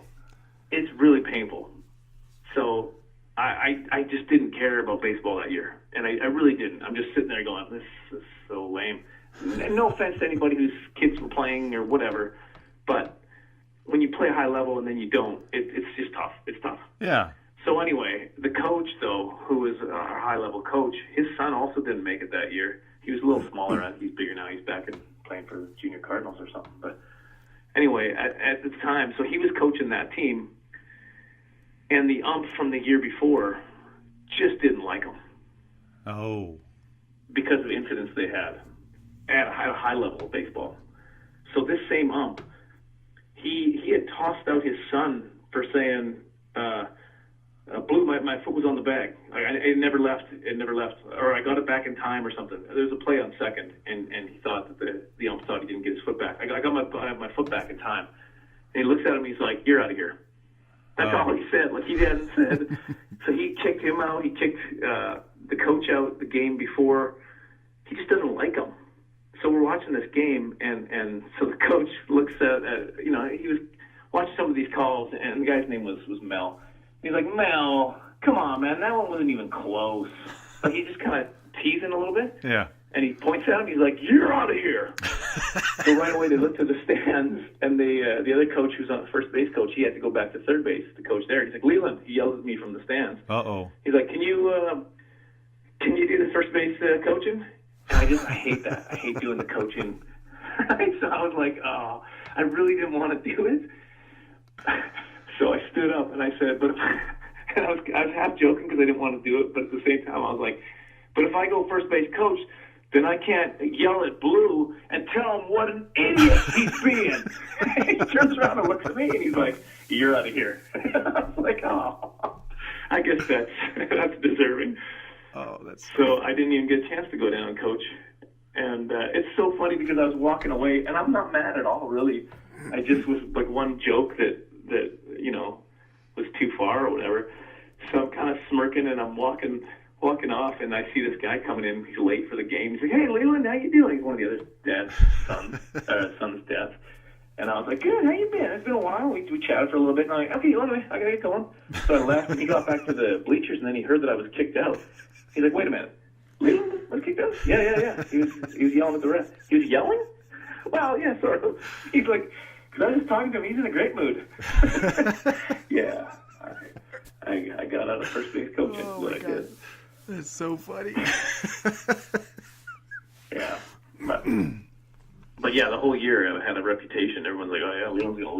It's really painful. So I just didn't care about baseball that year. And I really didn't. I'm just sitting there going, this is so lame. And no offense to anybody whose kids were playing or whatever, but when you play high level and then you don't, it's just tough. It's tough. Yeah. So anyway, the coach, though, who was our high-level coach, his son also didn't make it that year. He was a little smaller. He's bigger now. He's back and playing for Junior Cardinals or something. But anyway, at the time, so he was coaching that team, and the ump from the year before just didn't like him. Oh. Because of incidents they had at a high level of baseball. So this same ump, he had tossed out his son for saying, "Blue, my foot was on the bag. It never left. It never left, or I got it back in time, or something." There was a play on second, and he thought that the ump thought he didn't get his foot back. I got my foot back in time. And he looks at him. He's like, "You're out of here." That's all he said. Like, he hadn't said. So he kicked him out. He kicked the coach out the game before. He just doesn't like him. So we're watching this game, and so the coach looks at he was watching some of these calls, and the guy's name was Mel. He's like, "Mel, come on, man, that one wasn't even close." Like, he's just kind of teasing a little bit. Yeah. And he points at him. He's like, "You're out of here." So right away they look to the stands, and the other coach, who's on the first base coach, he had to go back to third base. The coach there, he's like, "Leland," he yells at me from the stands. He's like, "Can you do the first base coaching?" And I hate that. I hate doing the coaching. So I was like, "Oh, I really didn't want to do it." So I stood up and I said, "But if and I was half joking because I didn't want to do it, but at the same time I was like, but if I go first base coach, then I can't yell at Blue and tell him what an idiot he's being." He turns around and looks at me, and he's like, "You're out of here." I was like, "Oh, I guess that's deserving." Oh, that's so I didn't even get a chance to go down and coach. And it's so funny because I was walking away, and I'm not mad at all, really. I just was like one joke that was too far or whatever. So I'm kind of smirking, and I'm walking off, and I see this guy coming in. He's late for the game. He's like, "Hey, Leland, how you doing?" He's one of the other son's dads. And I was like, "Good, how you been? It's been a while." We chatted for a little bit, and I'm like, "Okay, anyway, I gotta get going." So I left, and he got back to the bleachers, and then he heard that I was kicked out. He's like, "Wait a minute, Leland was kicked out?" Yeah. He was yelling at the ref. He was yelling? Well, yeah, sort of. He's like, because I was just talking to him. He's in a great mood. Yeah. I got out of first base coaching. Oh, what I did. That's so funny. Yeah. But yeah, the whole year I had a reputation. Everyone's like, "Oh yeah, Leland's gonna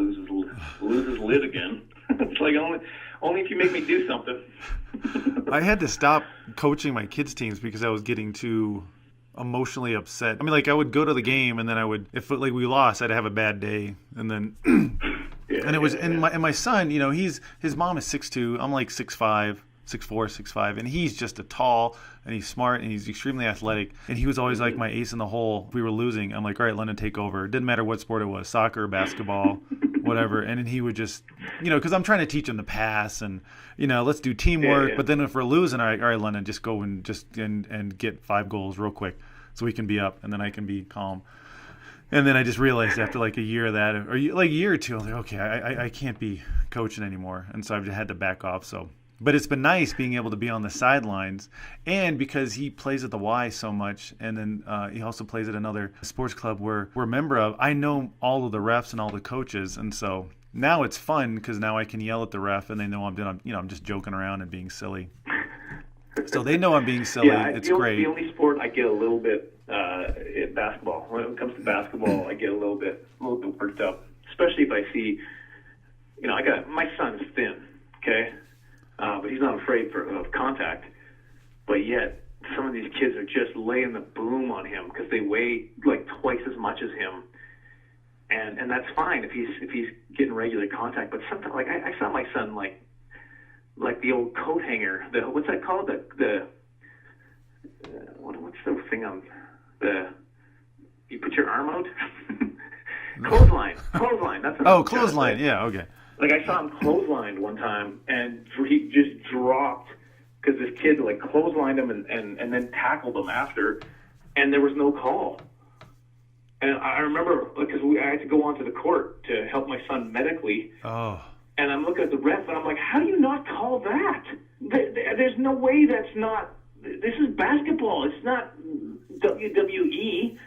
lose his lid again." It's like only if you make me do something. I had to stop coaching my kids' teams because I was getting too emotionally upset. I mean, like, I would go to the game, and then I would, if like we lost, I'd have a bad day, and then and it was my son, his mom is 6'2", I'm like 6'5", 6'4", 6'5", and he's just a tall, and he's smart, and he's extremely athletic, and he was always like my ace in the hole. If we were losing, I'm like, "All right, London, take over." It didn't matter what sport it was, soccer, basketball, whatever. And then he would just, because I'm trying to teach him to pass, and let's do teamwork. Yeah. But then if we're losing, all right, London, just go and and get 5 goals real quick so we can be up, and then I can be calm. And then I just realized after like a year of that, or like a year or two, I was like, okay, I can't be coaching anymore. And so I've just had to back off. So, but it's been nice being able to be on the sidelines, and because he plays at the Y so much, and then he also plays at another sports club we're a member of, I know all of the refs and all the coaches. And so now it's fun because now I can yell at the ref, and they know I'm just joking around and being silly. So they know I'm being silly. Yeah, it's great. The only sport I get a little bit in basketball. When it comes to basketball, I get a little bit worked up, especially if I see, my son's thin, okay, but he's not afraid of contact. But yet, some of these kids are just laying the boom on him because they weigh like twice as much as him, and that's fine if he's getting regular contact. But sometimes, like I saw my son like the old coat hanger. What's that called? What's the thing on you put your arm out? Clothesline. That's what clothesline. Yeah, okay. Like I saw him clotheslined one time, and he just dropped because this kid like clotheslined him and then tackled him after, and there was no call. And I remember because I had to go onto the court to help my son medically. Oh. And I'm looking at the ref, and I'm like, how do you not call that? There's no way that's not. This is basketball. It's not WWE.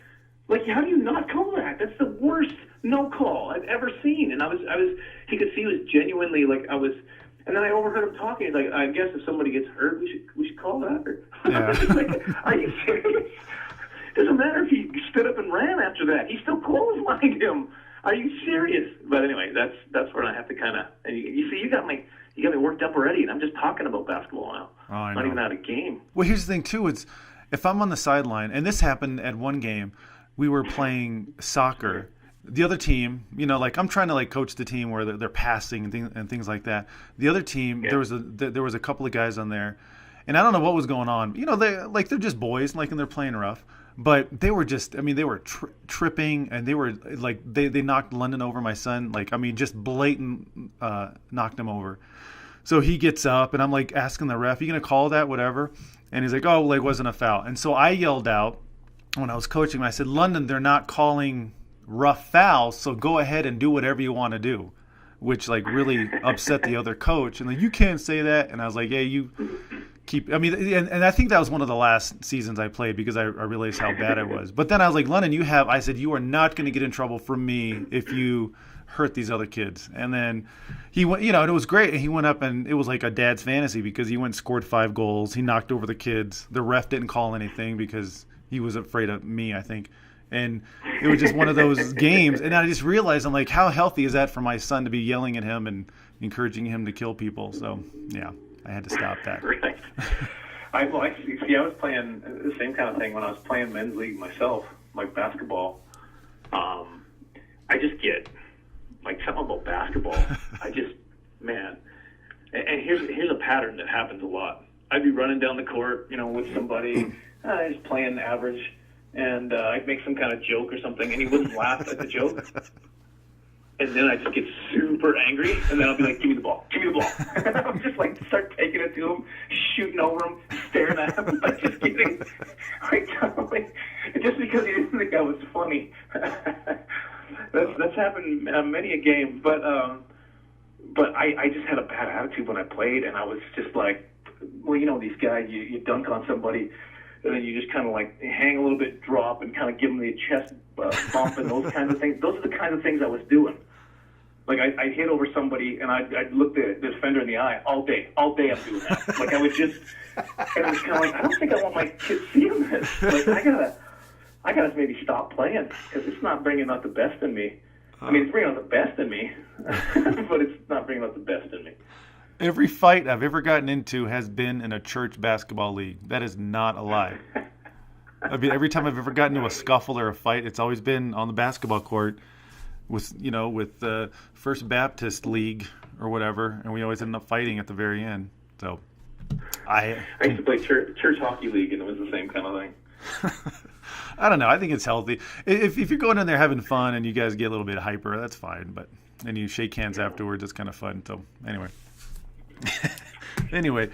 Like, how do you not call that? That's the worst no call I've ever seen. And I was. He could see he was genuinely like I was. And then I overheard him talking. He's like, I guess if somebody gets hurt, we should call that. Yeah. Like, are you serious? Doesn't matter if he stood up and ran after that. He still clotheslined him. Are you serious? But anyway, that's where I have to kind of. You see, you got me worked up already, and I'm just talking about basketball now. Oh, I know. Not even out of game. Well, here's the thing too. It's if I'm on the sideline, and this happened at one game, we were playing soccer, the other team, like I'm trying to like coach the team where they're passing and things like that. The other team, there was a couple of guys on there, and I don't know what was going on. They're just boys, like, and they're playing rough. But they were just, they were tripping, and they were like, they knocked London over, my son. Like, just blatant knocked him over. So he gets up, and I'm like asking the ref, you going to call that, whatever? And he's like, oh, like, wasn't a foul. And so I yelled out when I was coaching, I said, London, they're not calling rough fouls, so go ahead and do whatever you want to do, which like really upset the other coach. And like, you can't say that. And I was like, yeah, you keep, and I think that was one of the last seasons I played because I realized how bad I was. But then I was like, London, I said, you are not going to get in trouble from me if you hurt these other kids. And then he went, and it was great. And he went up, and it was like a dad's fantasy because he went and scored 5 goals. He knocked over the kids. The ref didn't call anything because he was afraid of me, I think. And it was just one of those games. And I just realized, I'm like, how healthy is that for my son to be yelling at him and encouraging him to kill people? So, yeah. I had to stop that. Right. I was playing the same kind of thing when I was playing men's league myself, like basketball. I just get like something about basketball. Man. And here's a pattern that happens a lot. I'd be running down the court, with somebody, just playing average, and I'd make some kind of joke or something, and he wouldn't laugh at the joke. And then I just get super angry, and then I'll be like, give me the ball. And I'll just like start taking it to him, shooting over him, staring at him, like just kidding. Just because he didn't think I was funny. That's happened many a game, but I just had a bad attitude when I played, and I was just like, well, these guys, you dunk on somebody, and then you just kind of like hang a little bit, drop, and kind of give them the chest bump and those kinds of things. Those are the kinds of things I was doing. Like I'd hit over somebody, and I'd look the defender in the eye all day. I'm doing that. Like I was just, and I was kind of like, I don't think I want my kids seeing this. Like I gotta maybe stop playing because it's not bringing out the best in me. It's bringing out the best in me, but it's not bringing out the best in me. Every fight I've ever gotten into has been in a church basketball league. That is not a lie. Every time I've ever gotten into a scuffle or a fight, it's always been on the basketball court with the First Baptist League or whatever, and we always end up fighting at the very end. So I used to play church hockey league, and it was the same kind of thing. I don't know. I think it's healthy. If you're going in there having fun and you guys get a little bit hyper, that's fine. And you shake hands afterwards, it's kind of fun. So anyway.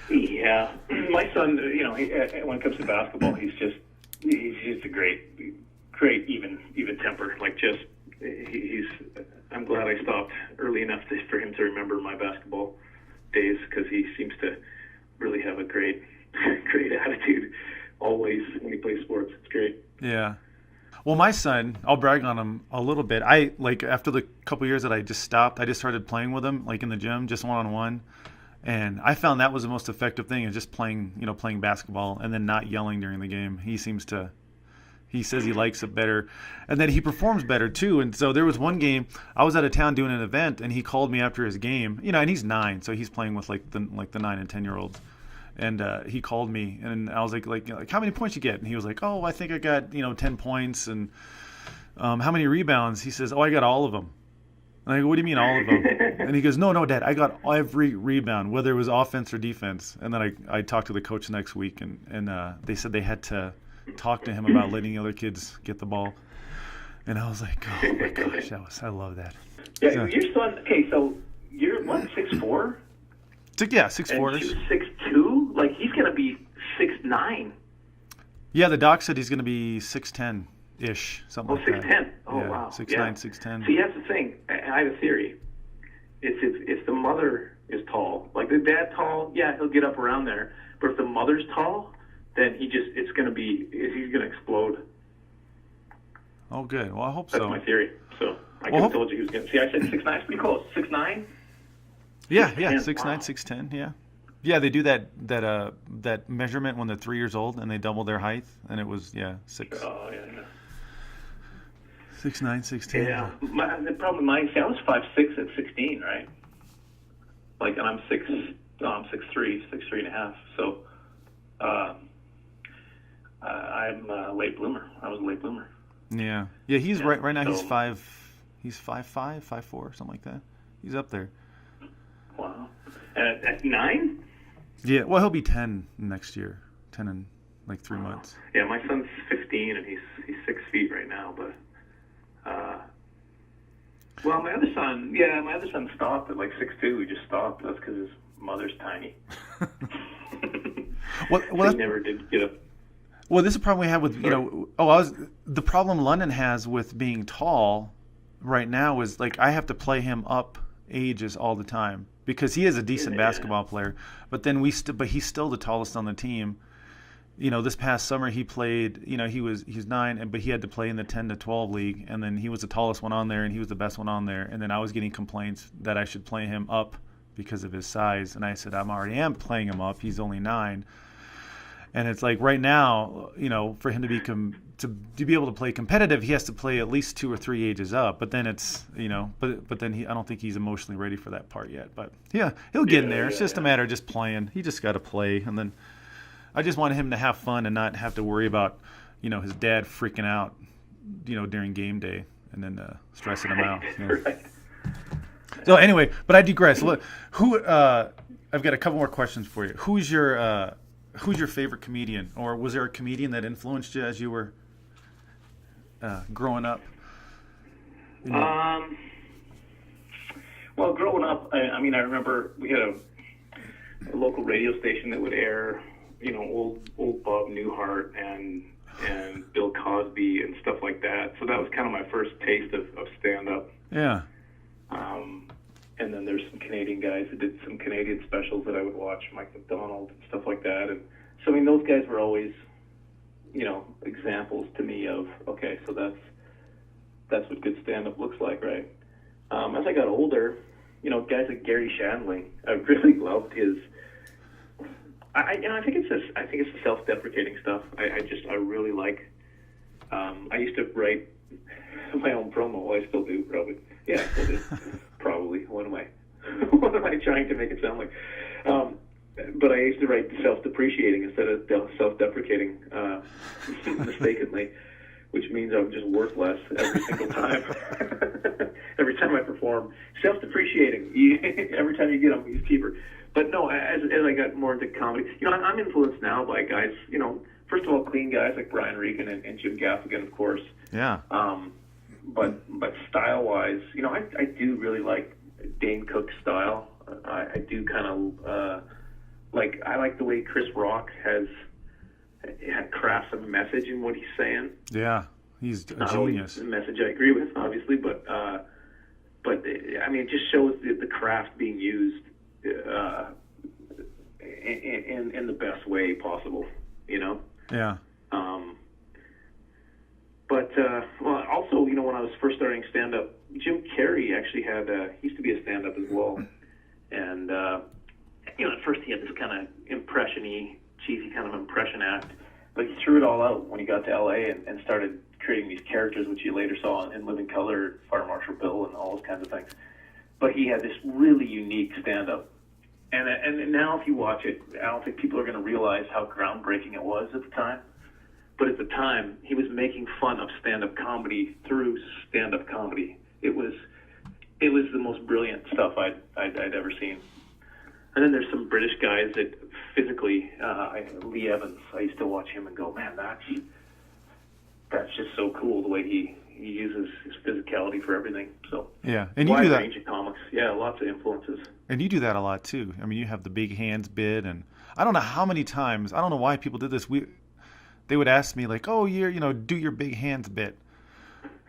Yeah, my son, when it comes to basketball, he's just a great even temper. Like I'm glad I stopped early enough for him to remember my basketball days because he seems to really have a great attitude always when he plays sports. It's great. Yeah. Well, my son, I'll brag on him a little bit. I after the couple years that I just stopped, I just started playing with him, like in the gym, just one-on-one. And I found that was the most effective thing, is just playing basketball and then not yelling during the game. He says he likes it better, and then he performs better too. And so there was one game I was out of town doing an event, and he called me after his game. And he's 9, so he's playing with like the 9 and 10-year-olds. And he called me, and I was like, how many points you get? And he was like, oh, I think I got 10 points, and how many rebounds? He says, oh, I got all of them. And I go, what do you mean all of them? And he goes, no, Dad, I got every rebound, whether it was offense or defense. And then I talked to the coach next week, and they said they had to talk to him about letting the other kids get the ball. And I was like, oh my gosh, I love that. Yeah, so, your son, okay, so you're what, 6'4"? Yeah, 6'4". And 6'2"? Like, he's going to be 6'9". Yeah, the doc said he's going to be 6'10"-ish, something like 6'10". that. Oh, yeah, wow. 6'9", yeah. 6'10". See, that's the thing. I have a theory. If the mother is tall, like the dad tall, yeah, he'll get up around there. But if the mother's tall, then he's going to explode. Oh, good. Well, I hope That's so. my theory. So I could have told you he was going to. See, I said 6'9". It's pretty close. 6'9"? Yeah, 6'9", 6'10", yeah. Yeah, they do that measurement when they're 3 years old, and they double their height, and it was, 6. Oh, yeah. 6'9", 6'10". Yeah. The problem, I was 5'6" at 16, right? Like, and I'm 6'3", 6'3.5". So, I'm a late bloomer. I was a late bloomer. Yeah. Yeah, he's right now. So, he's He's 5'5", 5'4", something like that. He's up there. Wow. And at 9? Yeah, well, he'll be 10 next year. 10 in like 3 months. Yeah, my son's 15 and he's 6 feet right now, but well, my other son stopped at like 6'2". He just stopped. That's because his mother's tiny. He never did get up. Well, this is the problem we have with the problem London has with being tall right now is like I have to play him up ages all the time because he is a decent basketball player, but then but he's still the tallest on the team. This past summer he played, he's 9, but he had to play in the 10 to 12 league, and then he was the tallest one on there, and he was the best one on there, and then I was getting complaints that I should play him up because of his size, and I said I already am playing him up. He's only 9, and it's like right now, for him to be able to play competitive, he has to play at least 2 or 3 ages up. But then it's but then I don't think he's emotionally ready for that part yet. But yeah, he'll get in there. It's just a matter of just playing. He just got to play, and then. I just wanted him to have fun and not have to worry about, his dad freaking out, during game day and then stressing him out. Right. So anyway, but I digress. Look, I've got a couple more questions for you. Who's your favorite comedian, or was there a comedian that influenced you as you were growing up? Well, growing up, I remember we had a local radio station that would air. Old Bob Newhart and Bill Cosby and stuff like that. So that was kind of my first taste of stand-up. Yeah. And then there's some Canadian guys that did some Canadian specials that I would watch, Mike McDonald and stuff like that. And so, those guys were always, examples to me of, okay, so that's what good stand-up looks like, right? As I got older, guys like Gary Shandling, I really loved his... I think it's the self-deprecating stuff. I really like. I used to write my own promo. I still do, probably. Yeah, I still do. Probably. What am I trying to make it sound like? But I used to write self-depreciating instead of self-deprecating, mistakenly, which means I would just work less every single time. Every time I perform, self-depreciating. Every time you get them, he's cheaper. But no, as I got more into comedy, I'm influenced now by guys, first of all, clean guys like Brian Regan and Jim Gaffigan, of course. Yeah. But style-wise, I do really like Dane Cook's style. I do kind of I like the way Chris Rock crafts a message in what he's saying. Yeah, he's a Not genius. A message I agree with, obviously, but it just shows the craft being used. In the best way possible, Yeah. Well, also, when I was first starting stand-up, Jim Carrey actually he used to be a stand-up as well, and at first he had this kind of cheesy kind of impression act, but he threw it all out when he got to L.A. and started creating these characters, which you later saw in Living Color, Fire Marshal Bill, and all those kinds of things. But he had this really unique stand-up. And now if you watch it, I don't think people are going to realize how groundbreaking it was at the time. But at the time, he was making fun of stand-up comedy through stand-up comedy. It was the most brilliant stuff I'd ever seen. And then there's some British guys that physically, Lee Evans, I used to watch him and go, man, that's just so cool the way he uses his physicality for everything. So yeah, and you do that. Range of comics. Yeah, lots of influences. And you do that a lot too. You have the big hands bit, and I don't know how many times. I don't know why people did this. They would ask me like, "Oh, do your big hands bit,"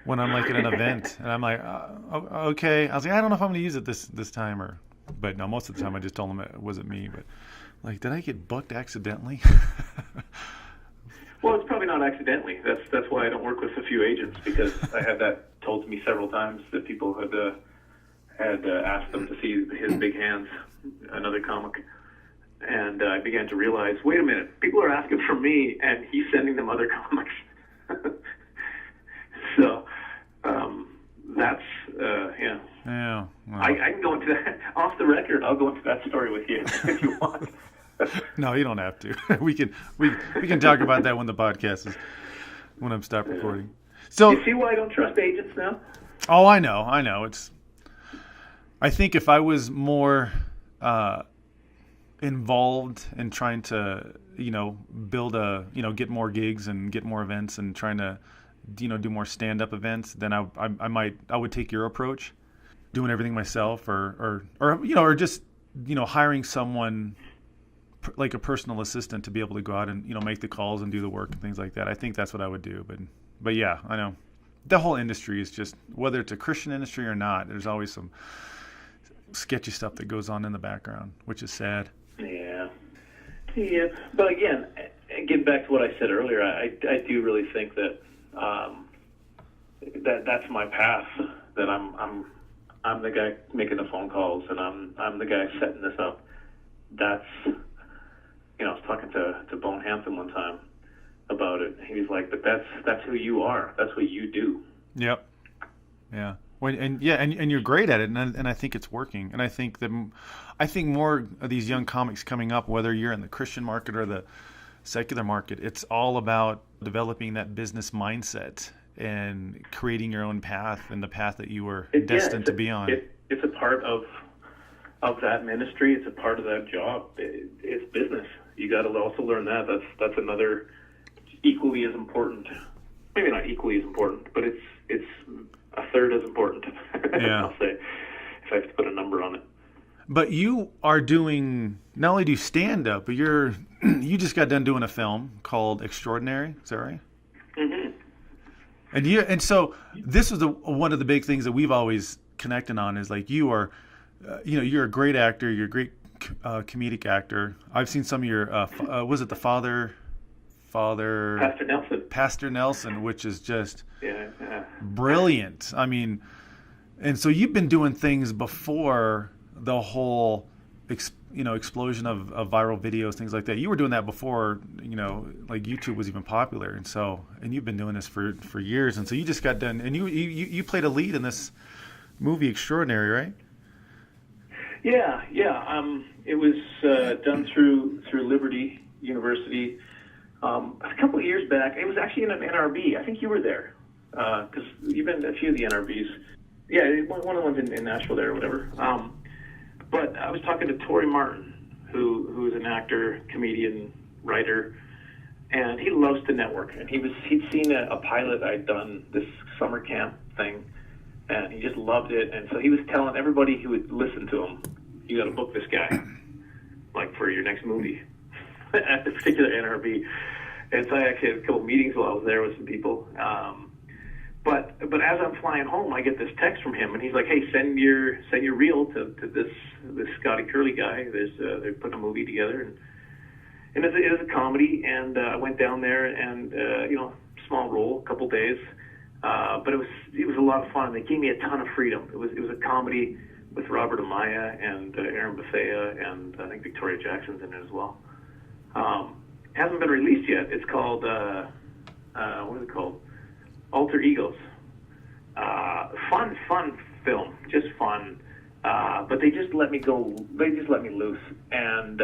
when I'm like at an event, and I'm like, "Okay." I was like, "I don't know if I'm going to use it this time," but no, most of the time I just told them it wasn't me. But like, did I get bucked accidentally? Well, it's probably not accidentally. That's why I don't work with a few agents, because I had that told to me several times that people had asked them to see his big hands, another comic, and I began to realize, wait a minute, people are asking for me, and he's sending them other comics. So that's yeah. Yeah. Well. I can go into that off the record. I'll go into that story with you if you want. No, you don't have to. We can talk about that when the podcast is when I'm stopped recording. So you see why I don't trust agents now? Oh, I know. I think if I was more involved in trying to, build get more gigs and get more events and trying to, do more stand-up events, then I would take your approach, doing everything myself, or just, hiring someone like a personal assistant to be able to go out and, make the calls and do the work and things like that. I think that's what I would do. But yeah, I know the whole industry is just, whether it's a Christian industry or not, there's always some sketchy stuff that goes on in the background, which is sad. Yeah. But again, getting back to what I said earlier, I do really think that that's my path. That I'm the guy making the phone calls, and I'm the guy setting this up. That's, I was talking to Bone Hampton one time about it. He was like, "But that's who you are. That's what you do." Yep. Yeah. And you're great at it, and I think it's working. And I think more of these young comics coming up, whether you're in the Christian market or the secular market, it's all about developing that business mindset and creating your own path and the path that you were destined to be on. It's a part of that ministry. It's a part of that job. It's business. You got to also learn that. That's another equally as important. Maybe not equally as important, but it's a third as important. Yeah. I'll say, if I have to put a number on it. But you are doing, not only do you stand up, but you just got done doing a film called Extraordinary. Is that right? Mm-hmm. And so this was one of the big things that we've always connected on, is like, you are, you're a great actor. You're a great comedic actor. I've seen some of your, was it the Father Pastor Nelson, which is just brilliant. I mean, and so you've been doing things before the whole explosion of viral videos, things like that. You were doing that before, like YouTube was even popular. And you've been doing this for years. And so you just got done, and you played a lead in this movie Extraordinary, right? Yeah. It was done through Liberty University a couple of years back. It was actually in an NRB. I think you were there because you've been a few of the NRBs. Yeah, one of the ones in Nashville there or whatever. But I was talking to Tori Martin, who is an actor, comedian, writer, and he loves to network. And he'd seen a pilot I'd done, this summer camp thing, and he just loved it. And so he was telling everybody who would listen to him, "You got to book this guy, like for your next movie," at the particular NRB. And so I actually had a couple of meetings while I was there with some people. But as I'm flying home, I get this text from him, and he's like, "Hey, send your reel to this Scotty Curly guy. They're putting a movie together, and it is a comedy." And I went down there, and small role, a couple days, but it was a lot of fun. They gave me a ton of freedom. It was a comedy with Robert Amaya and Aaron Bethea, and I think Victoria Jackson's in it as well. Hasn't been released yet. It's called what is it called? Alter Egos. Fun film, just fun. But they just let me go. They just let me loose, and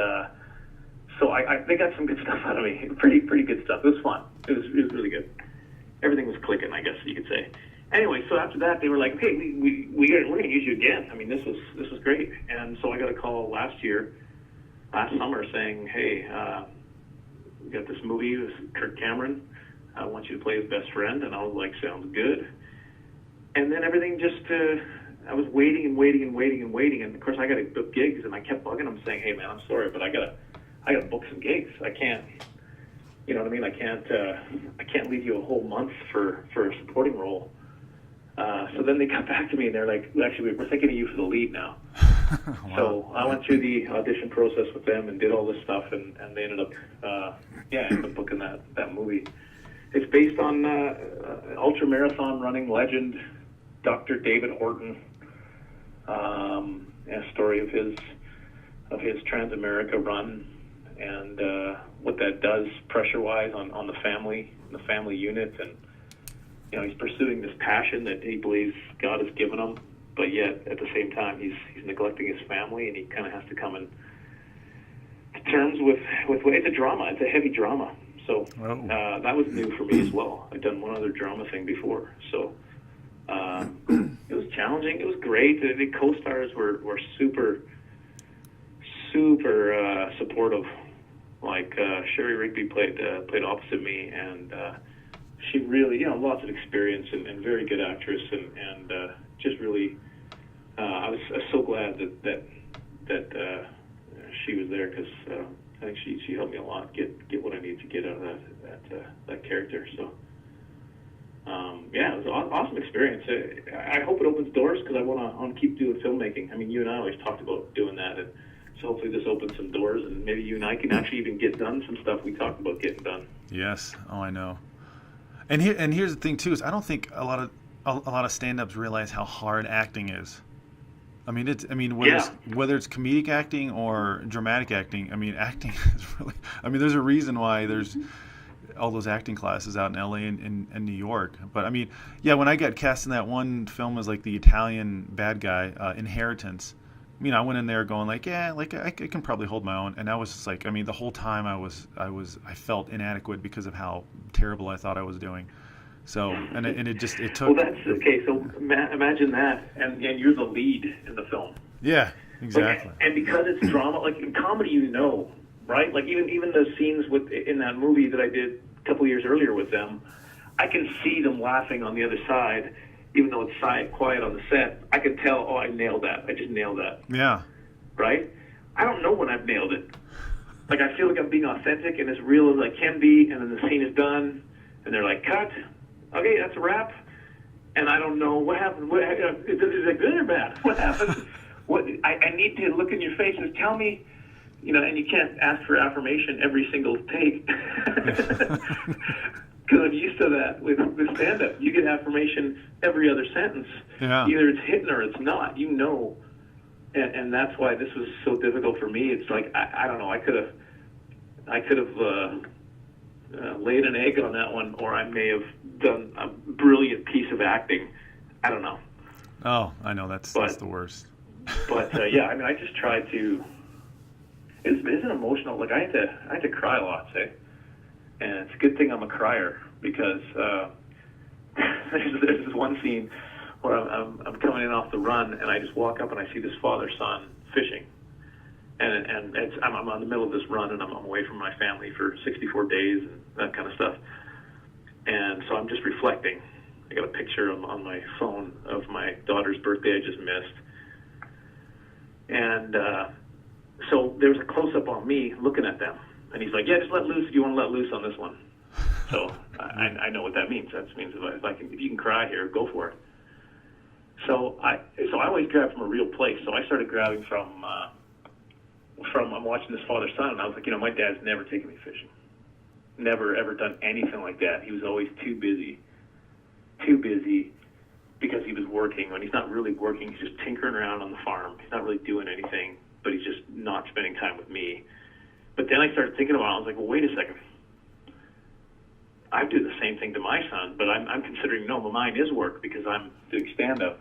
so they got some good stuff out of me. Pretty good stuff. It was fun. It was really good. Everything was clicking, I guess you could say. Anyway, so after that, they were like, "Hey, we're going to use you again." I mean, this was great. And so I got a call last summer, saying, "Hey, we got this movie with Kirk Cameron. I want you to play his best friend." And I was like, "Sounds good." And then everything just, I was waiting. And of course I got to book gigs, and I kept bugging them saying, "Hey man, I'm sorry, but I gotta book some gigs. I can't, you know what I mean? I can't leave you a whole month for a supporting role." So then they got back to me, and they're like, "Actually, we're thinking of you for the lead now." Wow. So I went through the audition process with them and did all this stuff, and they ended up booking that movie. It's based on ultra marathon running legend Dr. David Horton, a story of his Trans-America run, and what that does pressure-wise on the family unit, and he's pursuing this passion that he believes God has given him, but yet at the same time he's neglecting his family, and he kind of has to come to terms with it's a drama. It's a heavy drama. So that was new for me as well. I'd done one other drama thing before. So challenging. It was great. The co-stars were super supportive. Like Sherry Rigby played opposite me, and she really, lots of experience and very good actress, and just really, I was so glad that she was there, because I think she helped me a lot get what I needed to get out of that character. So yeah, it was an awesome experience. I hope it opens doors, because I want to keep doing filmmaking. I mean, you and I always talked about doing that, and so hopefully this opens some doors, and maybe you and I can actually even get done some stuff we talked about getting done. Yes. Oh, I know. And here's the thing too, is I don't think a lot of stand-ups realize how hard acting is. I mean, whether it's comedic acting or dramatic acting, I mean, acting is really. I mean, there's a reason why there's all those acting classes out in LA and New York. But I mean, yeah, when I got cast in that one film as like the Italian bad guy, Inheritance. I mean, I went in there going like, yeah, like I can probably hold my own, and I was just like, I mean, the whole time I felt inadequate because of how terrible I thought I was doing. So, and it took. Well, that's okay. So imagine that, and you're the lead in the film. Yeah, exactly. And because it's drama, like in comedy, right? Like even the scenes in that movie that I did a couple years earlier with them, I can see them laughing on the other side. Even though it's quiet on the set, I can tell, oh, I nailed that. I just nailed that. Yeah. Right? I don't know when I've nailed it. Like, I feel like I'm being authentic and as real as I can be, and then the scene is done, and they're like, cut. Okay, that's a wrap. And I don't know what happened. Is it good or bad? What happened? I need to look in your face and tell me, and you can't ask for affirmation every single take. Because I'm used to that with stand-up. You get affirmation every other sentence. Yeah. Either it's hitting or it's not. And that's why this was so difficult for me. It's like I don't know. I could have laid an egg on that one, or I may have done a brilliant piece of acting. I don't know. Oh, I know that's the worst. But yeah, I mean, I just tried to. It's an emotional. Like I had to cry a lot, say. And it's a good thing I'm a crier, because there's this one scene where I'm coming in off the run, and I just walk up and I see this father-son fishing, and I'm in the middle of this run, and I'm away from my family for 64 days and that kind of stuff, and so I'm just reflecting. I got a picture on my phone of my daughter's birthday I just missed, and so there was a close-up on me looking at them. And he's like, yeah, just let loose if you want to let loose on this one. So I know what that means. That means if you can cry here, go for it. So I always grab from a real place. So I started grabbing from I'm watching this father-son, and I was like, my dad's never taken me fishing. Never, ever done anything like that. He was always too busy because he was working. When he's not really working, he's just tinkering around on the farm. He's not really doing anything, but he's just not spending time with me. But then I started thinking about it. I was like, well, wait a second. I do the same thing to my son, but I'm considering, no, mine is work because I'm doing stand-up.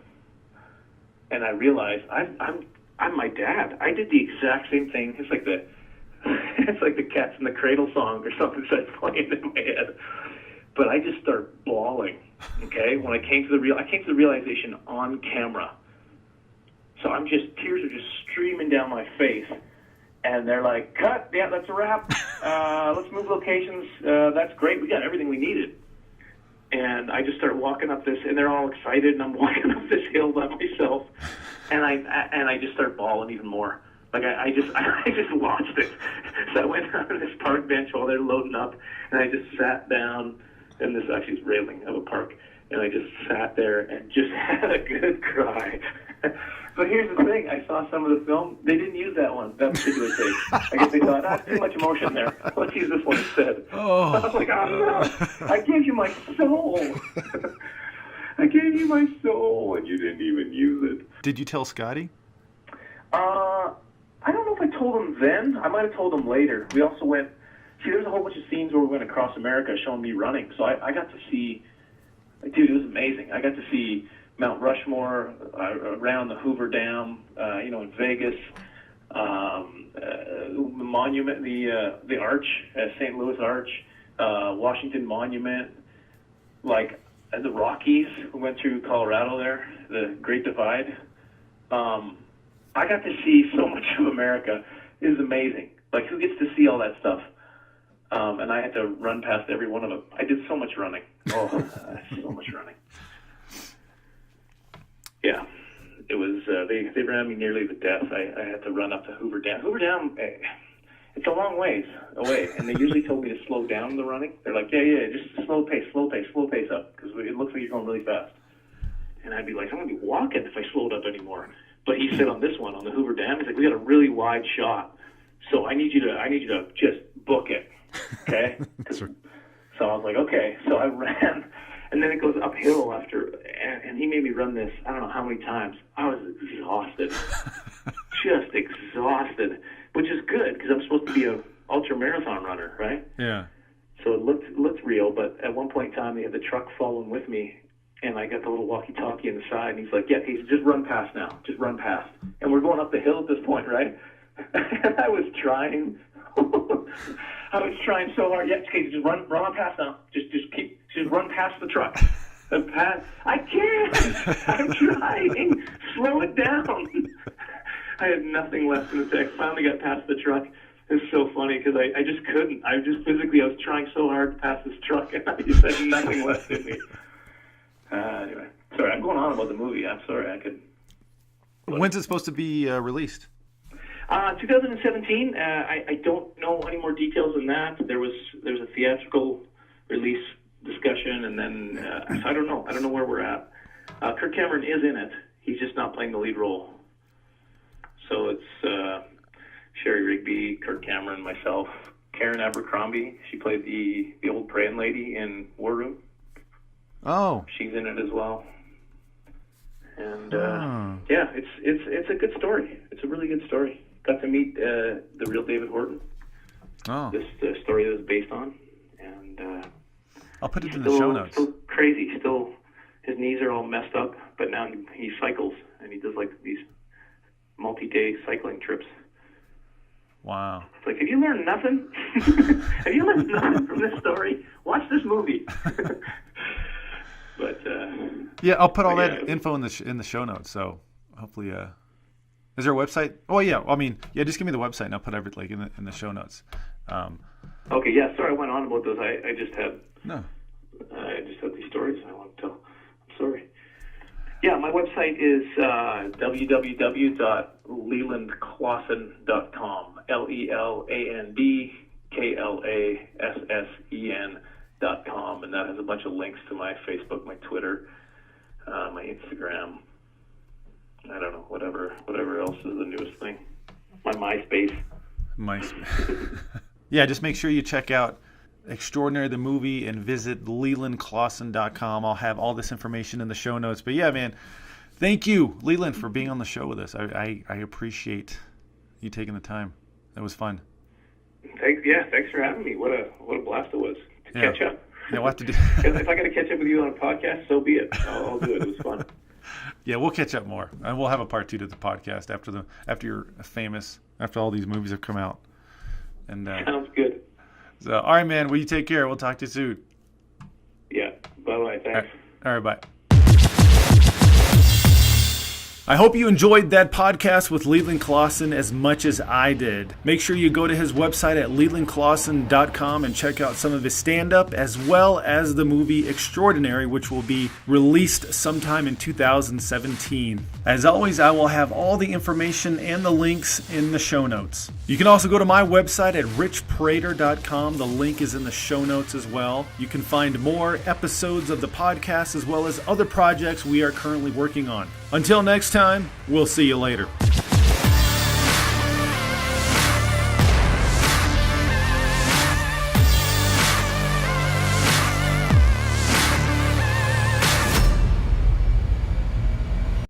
And I realized I'm my dad. I did the exact same thing. It's like the Cats in the Cradle song or something that's playing in my head. But I just start bawling. Okay, when I came to the realization on camera. So tears are just streaming down my face. And they're like, cut, yeah, that's a wrap. Let's move locations. That's great. We got everything we needed. And I just start walking up this, and they're all excited, and I'm walking up this hill by myself. And I just start bawling even more. Like I just lost it. So I went on this park bench while they're loading up, and I just sat down, and this actually is railing of a park, and I just sat there and just had a good cry. But here's the thing, I saw some of the film, they didn't use that particular take. I guess they thought, that's too much emotion there. Let's use this one instead. Oh. I was like, oh no, I gave you my soul. I gave you my soul, and you didn't even use it. Did you tell Scotty? I don't know if I told him then. I might have told him later. We also went, there was a whole bunch of scenes where we went across America showing me running. So I got to see, dude, it was amazing. I got to see Mount Rushmore, around the Hoover Dam, in Vegas, the monument, the Arch, St. Louis Arch, Washington Monument. Like, the Rockies. We went through Colorado there, the Great Divide. I got to see so much of America. It was amazing. Like, who gets to see all that stuff? And I had to run past every one of them. I did so much running. Oh, so much running. Yeah, it was. They ran me nearly to death. I had to run up to Hoover Dam. Hoover Dam, it's a long ways away, and they usually told me to slow down the running. They're like, yeah, just slow pace up, because it looks like you're going really fast. And I'd be like, I'm gonna be walking if I slowed up anymore. But he said on this one, on the Hoover Dam, he's like, we got a really wide shot, so I need you to just book it, okay? So I was like, okay. So I ran, and then it goes uphill after, and he made me run this, I don't know how many times. I was exhausted, just exhausted, which is good because I'm supposed to be a ultra marathon runner, right? Yeah. So it looked real, but at one point in time, they had the truck following with me, and I got the little walkie-talkie on the side, and he's like, yeah, he said, just run past now. Just run past. And we're going up the hill at this point, right? And I was trying. I was trying so hard. Yeah, okay, just run on past now. Just run past the truck. I can't. I'm trying. Slow it down. I had nothing left in the tank. Finally got past the truck. It was so funny because I just couldn't. I was trying so hard to pass this truck, and I just had nothing left in me. Anyway, sorry, I'm going on about the movie. I'm sorry, I could. When's it supposed to be released? 2017. I don't know any more details than that. There's a theatrical release discussion, and then so I don't know. I don't know where we're at. Kirk Cameron is in it. He's just not playing the lead role. So it's Sherry Rigby, Kirk Cameron, myself, Karen Abercrombie. She played the old praying lady in War Room. Oh, she's in it as well. And yeah, it's a good story. It's a really good story. Got to meet the real David Horton. Oh, this story that it's based on, and I'll put it in the show notes. Still crazy. Still, his knees are all messed up, but now he cycles and he does like these multi-day cycling trips. Wow. It's like, have you learned nothing? Have you learned nothing from this story? Watch this movie. But yeah, I'll put all that info in the show notes. So hopefully, is there a website? Oh yeah, I mean, yeah, just give me the website and I'll put everything in the show notes. Okay, yeah. Sorry, I went on about those. I just had I just had these stories I want to tell. I'm sorry. Yeah, my website is www.lelandklassen.com. LelandKlassen.com, and that has a bunch of links to my Facebook, my Twitter, my Instagram. I don't know, whatever else is the newest thing. My MySpace. Yeah, just make sure you check out Extraordinary the movie and visit LelandKlassen.com. I'll have all this information in the show notes. But yeah, man, thank you, Leland, for being on the show with us. I appreciate you taking the time. That was fun. Thanks for having me. What a blast it was to catch up. Yeah, we'll have to do. If I got to catch up with you on a podcast, so be it. I'll do it. It was fun. Yeah, we'll catch up more, and we'll have a part 2 to the podcast after you're famous, after all these movies have come out. And sounds good. So, all right, man. Well, you take care. We'll talk to you soon. Yeah. Bye-bye. Thanks. All right, bye. I hope you enjoyed that podcast with Leland Klassen as much as I did. Make sure you go to his website at lelandklassen.com and check out some of his stand-up as well as the movie Extraordinary, which will be released sometime in 2017. As always, I will have all the information and the links in the show notes. You can also go to my website at richpraytor.com. The link is in the show notes as well. You can find more episodes of the podcast as well as other projects we are currently working on. Until next time, we'll see you later.